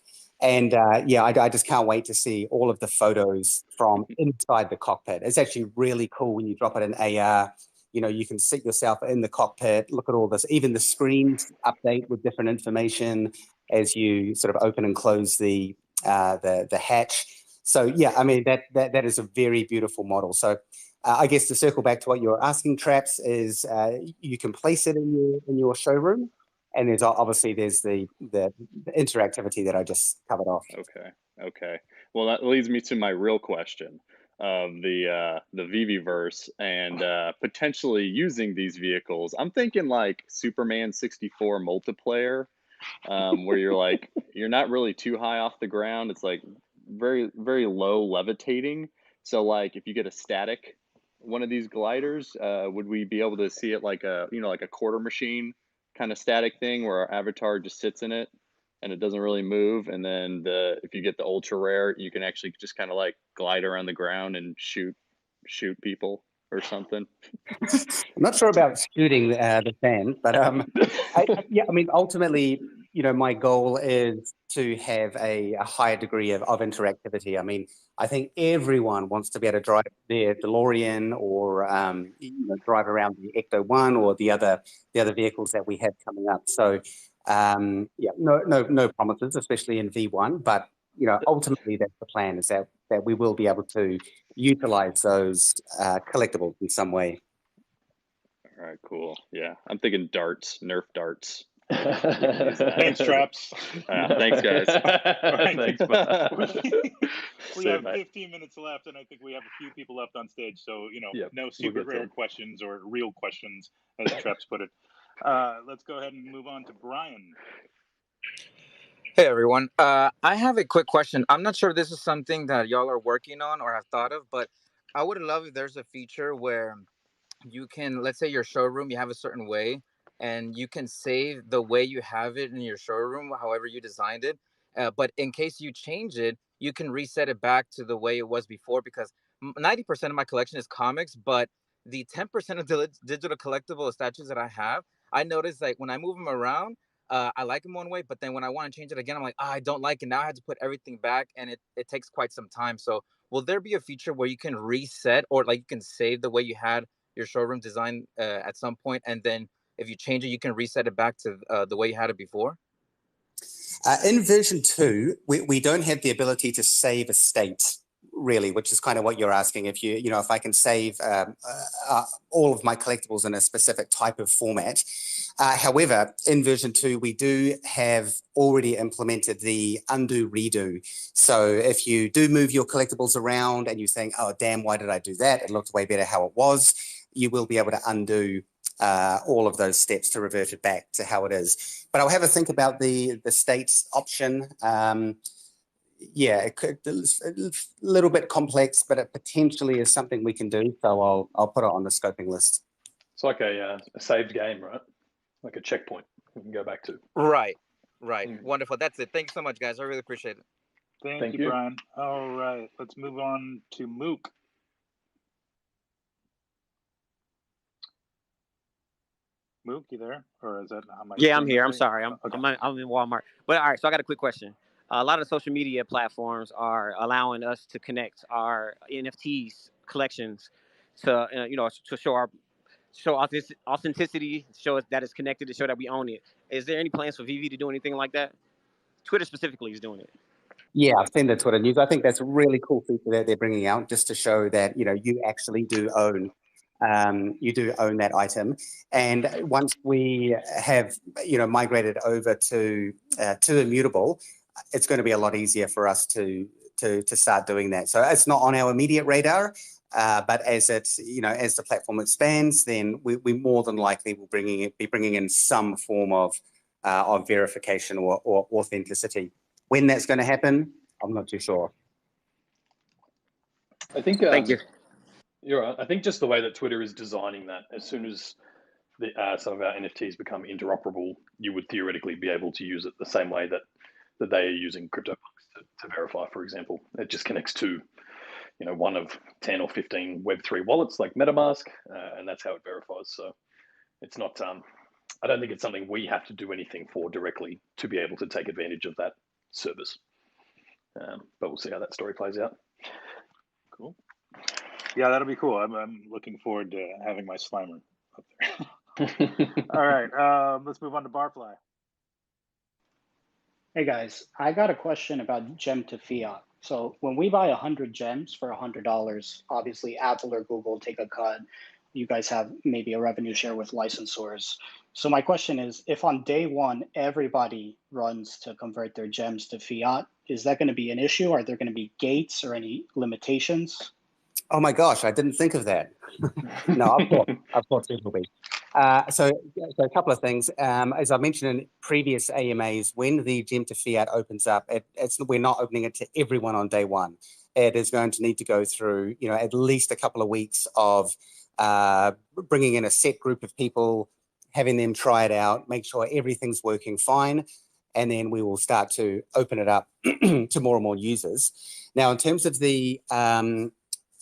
And I just can't wait to see all of the photos from inside the cockpit. It's actually really cool when you drop it in AR. You can sit yourself in the cockpit, look at all this, even the screens update with different information as you sort of open and close the hatch. So yeah, I mean, that is a very beautiful model. So I guess to circle back to what you're asking, Traps, is you can place it in your showroom. And there's the interactivity that I just covered off. Okay. Well, that leads me to my real question of the VeVe-verse and potentially using these vehicles. I'm thinking like Superman 64 multiplayer, where you're not really too high off the ground. It's like very, very low levitating. So like if you get a static one of these gliders, would we be able to see it like a quarter machine kind of static thing where our avatar just sits in it and it doesn't really move? And then if you get the ultra rare, you can actually just kind of like glide around the ground and shoot people or something. I'm not sure about shooting the fan, but I mean, ultimately, my goal is to have a higher degree of interactivity. I mean, I think everyone wants to be able to drive their DeLorean or drive around the Ecto One or the other vehicles that we have coming up. So no promises, especially in V1, but ultimately that's the plan, is that we will be able to utilize those collectibles in some way. All right, cool. Yeah, I'm thinking darts, Nerf darts. Thanks, Traps. Thanks, guys. Thanks, we have 15 minutes left, and I think we have a few people left on stage. So, no super rare questions or real questions, as Traps put it. Let's go ahead and move on to Brian. Hey, everyone. I have a quick question. I'm not sure if this is something that y'all are working on or have thought of, but I would love if there's a feature where you can, let's say your showroom, you have a certain way, and you can save the way you have it in your showroom, however you designed it. But in case you change it, you can reset it back to the way it was before, because 90% of my collection is comics, but the 10% of the digital collectible statues that I have, I notice like when I move them around, I like them one way, but then when I want to change it again, I'm like, I don't like it. Now I have to put everything back, and it takes quite some time. So will there be a feature where you can reset, or like you can save the way you had your showroom design at some point, and then if you change it, you can reset it back to the way you had it before? In version 2, we don't have the ability to save a state, really, which is kind of what you're asking. If I can save all of my collectibles in a specific type of format. However, in version 2, we do have already implemented the undo redo. So if you do move your collectibles around and you think, oh, damn, why did I do that? It looked way better how it was. You will be able to undo all of those steps to revert it back to how it is. But I'll have a think about the states option. yeah, it's a little bit complex, but it potentially is something we can do. So I'll put it on the scoping list. It's like a saved game, right? Like a checkpoint we can go back to. Right. Wonderful. That's it. Thank you so much, guys. I really appreciate it. Thank you, Brian. All right, let's move on to Mook. Mook, you there? Or is that how my Yeah, I'm screen here. I'm is? sorry. I'm in Walmart. But all right, so I got a quick question. A lot of social media platforms are allowing us to connect our NFTs collections to to show authenticity, show us that it's connected, to show that we own it. Is there any plans for VeVe to do anything like that? Twitter specifically is doing it. Yeah, I've seen the Twitter news. I think that's a really cool feature that they're bringing out, just to show that you actually do own that item. And once we have migrated over to Immutable, it's going to be a lot easier for us to start doing that. So it's not on our immediate radar, but as the platform expands, then we more than likely will be bringing in some form of verification or authenticity. When that's going to happen, I'm not too sure. I think. Thank you. You're right. I think just the way that Twitter is designing that, as soon as some of our NFTs become interoperable, you would theoretically be able to use it the same way that they are using CryptoPunks to verify, for example. It just connects to one of 10 or 15 Web3 wallets like MetaMask, and that's how it verifies. So it's not. I don't think it's something we have to do anything for directly to be able to take advantage of that service. But we'll see how that story plays out. Cool. Yeah, that'll be cool. I'm looking forward to having my Slimer up there. All right, let's move on to Barfly. Hey guys, I got a question about gem to fiat. So when we buy 100 gems for $100, obviously Apple or Google take a cut. You guys have maybe a revenue share with licensors. So my question is, if on day one, everybody runs to convert their gems to fiat, is that going to be an issue? Are there going to be gates or any limitations? Oh my gosh, I didn't think of that. No, of course it will be. So a couple of things. As I mentioned in previous AMAs, when the gem to fiat opens up, we're not opening it to everyone on day one. It is going to need to go through, at least a couple of weeks of bringing in a set group of people, having them try it out, make sure everything's working fine, and then we will start to open it up to more and more users. Now, in terms of the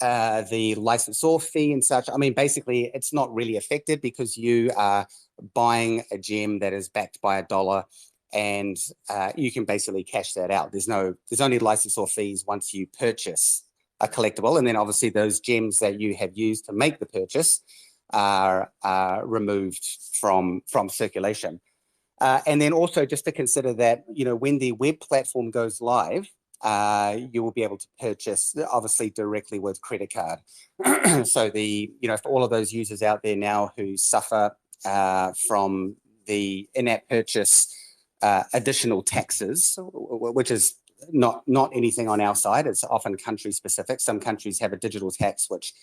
licensor fee and such, I mean, basically, it's not really affected because you are buying a gem that is backed by $1, and you can basically cash that out. There's only licensor fees once you purchase a collectible, and then obviously those gems that you have used to make the purchase are removed from circulation. And then also just to consider that, when the web platform goes live, you will be able to purchase obviously directly with credit card. So for all of those users out there now who suffer from the in-app purchase additional taxes, which is not anything on our side, it's often country specific. Some countries have a digital tax which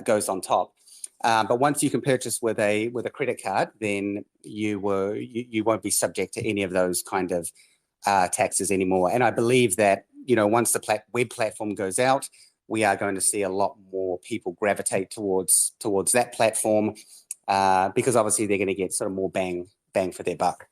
goes on top. But once you can purchase with a credit card, then you won't be subject to any of those kind of taxes anymore. And I believe that once the web platform goes out, we are going to see a lot more people gravitate towards that platform because obviously they're going to get sort of more bang for their buck.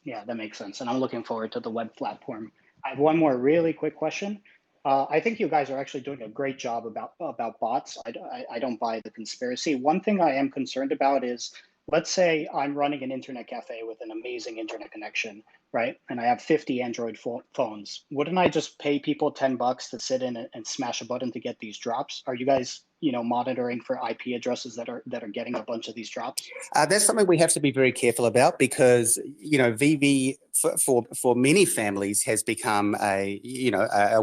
Yeah, that makes sense. And I'm looking forward to the web platform. I have one more really quick question. I think you guys are actually doing a great job about bots. I don't buy the conspiracy. One thing I am concerned about is, let's say I'm running an internet cafe with an amazing internet connection, right? And I have 50 Android phones. Wouldn't I just pay people $10 to sit in and smash a button to get these drops? Are you guys, monitoring for IP addresses that are getting a bunch of these drops? That's something we have to be very careful about because, VeVe for many families has become a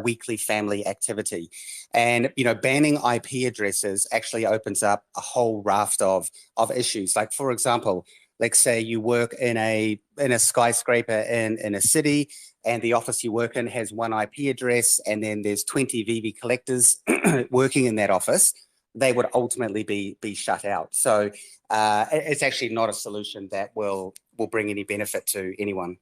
weekly family activity. And, banning IP addresses actually opens up a whole raft of issues. Like, for example, let's say you work in a skyscraper in a city, and the office you work in has one IP address, and then there's 20 VeVe collectors working in that office. They would ultimately be shut out. So it's actually not a solution that will bring any benefit to anyone.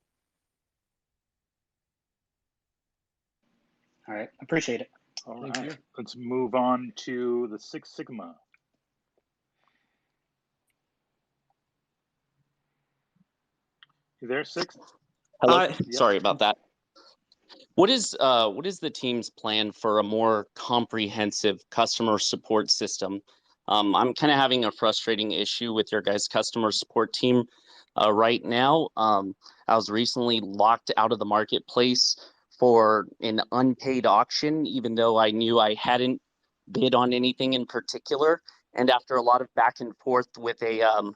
All right, appreciate it. All Thank right, you. let's move on to the Six Sigma. You there, Six? Hello. Yep. Sorry about that. What is the team's plan for a more comprehensive customer support system? I'm kind of having a frustrating issue with your guys' customer support team right now. I was recently locked out of the marketplace for an unpaid auction, even though I knew I hadn't bid on anything in particular. And after a lot of back and forth with a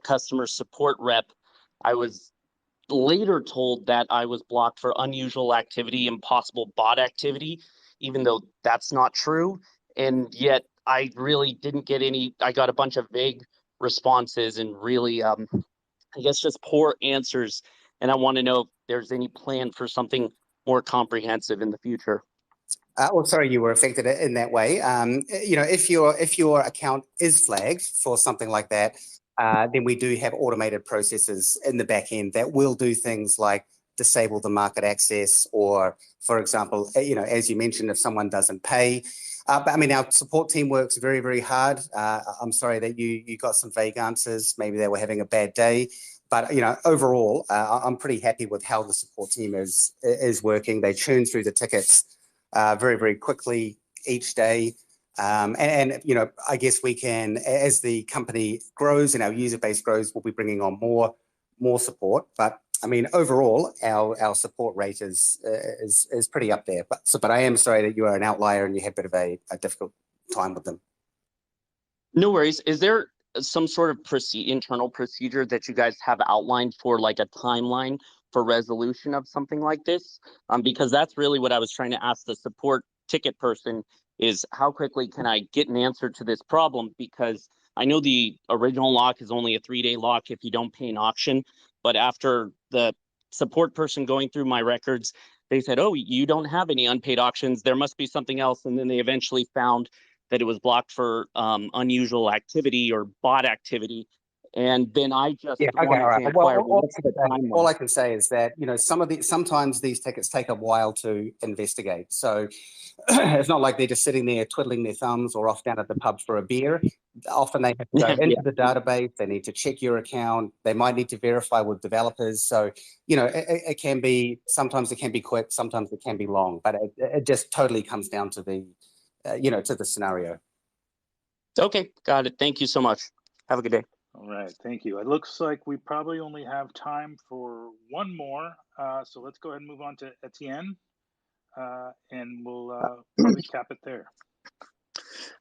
customer support rep, I was later told that I was blocked for unusual activity and possible bot activity, even though that's not true. And yet I really didn't get any, I got a bunch of vague responses and really, I guess, just poor answers. And I want to know if there's any plan for something more comprehensive in the future. Well, sorry you were affected in that way. If your account is flagged for something like that, then we do have automated processes in the back end that will do things like disable the market access, or, for example, as you mentioned, if someone doesn't pay. But I mean, our support team works very, very hard. I'm sorry that you got some vague answers. Maybe they were having a bad day. But overall, I'm pretty happy with how the support team is working. They churn through the tickets very, very quickly each day. I guess we can, as the company grows and our user base grows, we'll be bringing on more support. But I mean, overall, our support rate is pretty up there. But I am sorry that you are an outlier and you had a bit of a difficult time with them. No worries. Is there some sort of internal procedure that you guys have outlined for like a timeline for resolution of something like this? Because that's really what I was trying to ask the support ticket person, is how quickly can I get an answer to this problem? Because I know the original lock is only a 3-day lock if you don't pay an auction, but after the support person going through my records, they said, oh, you don't have any unpaid auctions, there must be something else. And then they eventually found that it was blocked for unusual activity or bot activity. And then I just wanted to inquire, what's the timeline? All I can say is that sometimes these tickets take a while to investigate. So it's not like they're just sitting there twiddling their thumbs or off down at the pub for a beer. Often they have to go into the database. They need to check your account. They might need to verify with developers. So it can be, sometimes it can be quick, sometimes it can be long. But it just totally comes down to the to the scenario. Okay, got it. Thank you so much. Have a good day. All right, thank you. It looks like we probably only have time for one more. So let's go ahead and move on to Etienne, and we'll probably cap it there.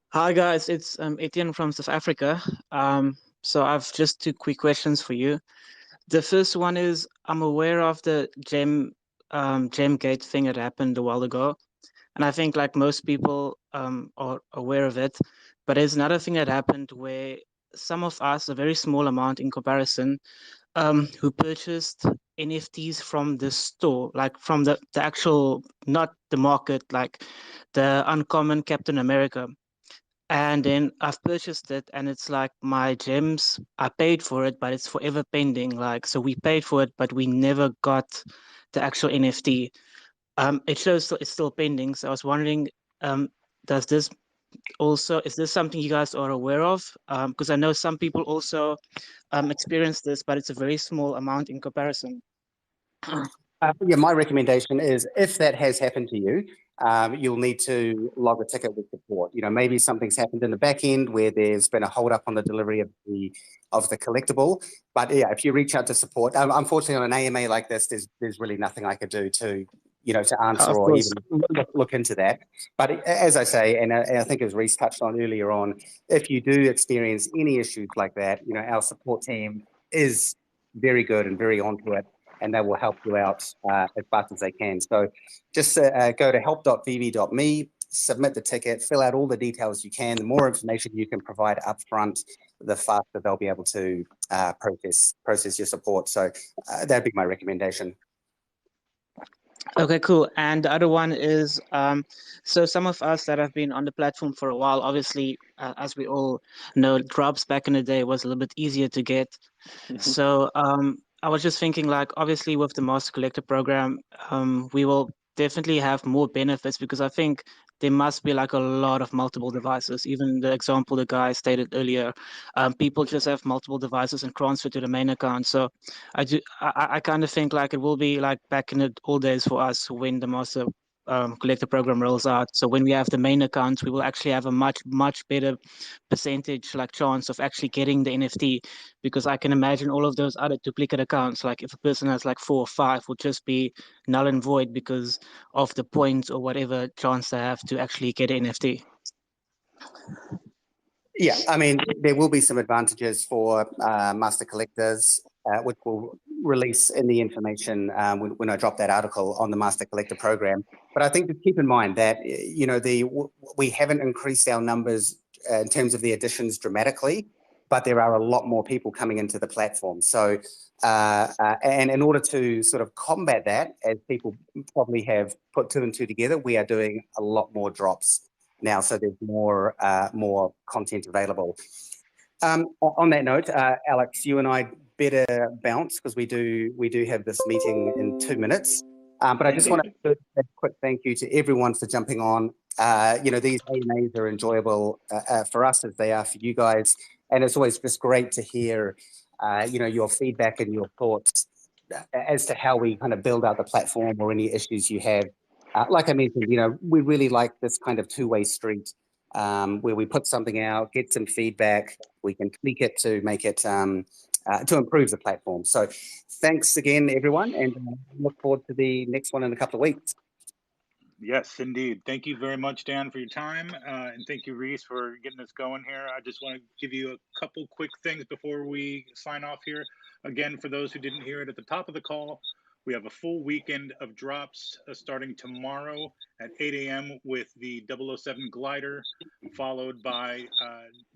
Hi guys, it's Etienne from South Africa. So I've just 2 quick questions for you. The first one is, I'm aware of the Gemgate thing that happened a while ago. And I think like most people are aware of it, but there's another thing that happened where some of us, a very small amount in comparison, who purchased NFTs from the store, like from the actual, not the market, like the uncommon Captain America. And then I've purchased it and it's like my gems, I paid for it, but it's forever pending. Like, so we paid for it, but we never got the actual NFT. It shows it's still pending. So I was wondering, is this something you guys are aware of? Because I know some people also experience this, but it's a very small amount in comparison. My recommendation is, if that has happened to you, you'll need to log a ticket with support. Maybe something's happened in the back end where there's been a hold up on the delivery of the collectible. But yeah, if you reach out to support, unfortunately on an AMA like this, there's really nothing I could do to answer or even look into that. But as I say, and I think as Reese touched on earlier on, if you do experience any issues like that, our support team is very good and very onto it, and they will help you out as fast as they can. So just go to help.veve.me, submit the ticket, fill out all the details you can. The more information you can provide upfront, the faster they'll be able to process your support. So that'd be my recommendation. Okay, cool. And the other one is, so some of us that have been on the platform for a while, obviously, as we all know, drops back in the day was a little bit easier to get. So I was just thinking, like, obviously with the Master Collector program, we will definitely have more benefits, because I think there must be like a lot of multiple devices. Even the example the guy stated earlier, people just have multiple devices and transfer to the main account. So I kind of think like it will be like back in the old days for us when the master collector program rolls out. So when we have the main account, we will actually have a much better percentage like chance of actually getting the NFT, because I can imagine all of those other duplicate accounts, like if a person has like 4 or 5, will just be null and void because of the points or whatever chance they have to actually get an NFT. Yeah, I mean, there will be some advantages for master collectors, which will release in the information when I drop that article on the master collector program. But I think to keep in mind that, you know, we haven't increased our numbers in terms of the additions dramatically, but there are a lot more people coming into the platform. So, and in order to sort of combat that, as people probably have put 2 and 2 together, we are doing a lot more drops now, so there's more content available. On that note, Alex, you and I better bounce because we do have this meeting in 2 minutes. But I just want to do a quick thank you to everyone for jumping on. You know, these AMAs are enjoyable for us as they are for you guys, and it's always just great to hear you know, your feedback and your thoughts as to how we kind of build out the platform or any issues you have. Like I mentioned, you know, we really like this kind of two-way street where we put something out, get some feedback, we can tweak it to make it, to improve the platform. So thanks again, everyone, and look forward to the next one in a couple of weeks. Yes, indeed. Thank you very much, Dan, for your time. And thank you, Reese, for getting us going here. I just want to give you a couple quick things before we sign off here. Again, for those who didn't hear it at the top of the call, we have a full weekend of drops starting tomorrow at 8 a.m. with the 007 glider, followed by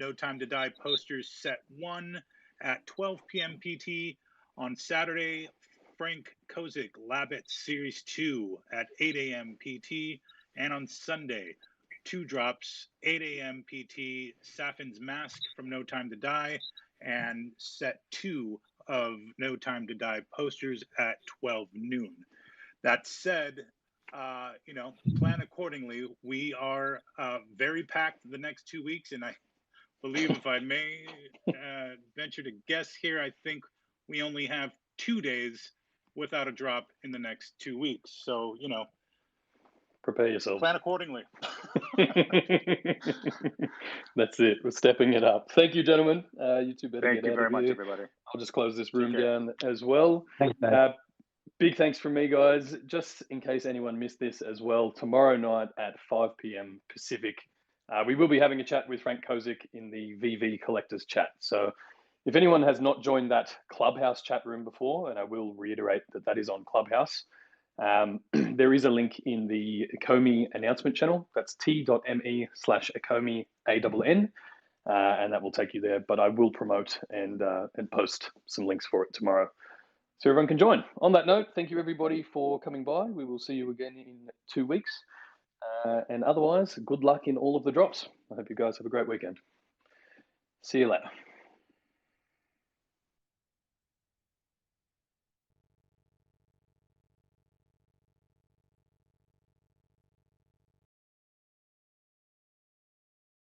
No Time to Die posters set 1 at 12 p.m. PT. On Saturday, Frank Kozik Labbit Series 2 at 8 a.m. PT. And on Sunday, 2 drops, 8 a.m. PT, Safin's Mask from No Time to Die, and set 2 of No Time to Die posters at 12 noon. That said, you know, plan accordingly. We are very packed the next 2 weeks, and I believe, if I may venture to guess here, I think we only have 2 days without a drop in the next 2 weeks. So, you know, prepare yourself. Plan accordingly. That's it. We're stepping it up. Thank you, gentlemen. You two better Thank get you out very of much, here. everybody. I'll just close this room Take care. down as well. Thanks, Dave. Big thanks from me, guys. Just in case anyone missed this as well, tomorrow night at 5 p.m. Pacific, we will be having a chat with Frank Kozik in the VeVe Collectors chat. So if anyone has not joined that Clubhouse chat room before, and I will reiterate that that is on Clubhouse, there is a link in the Ecomi announcement channel. That's t.me/Ecomi ANN, and that will take you there. But I will promote and post some links for it tomorrow, so everyone can join. On that note, thank you everybody for coming by. We will see you again in 2 weeks. And otherwise, good luck in all of the drops. I hope you guys have a great weekend. See you later.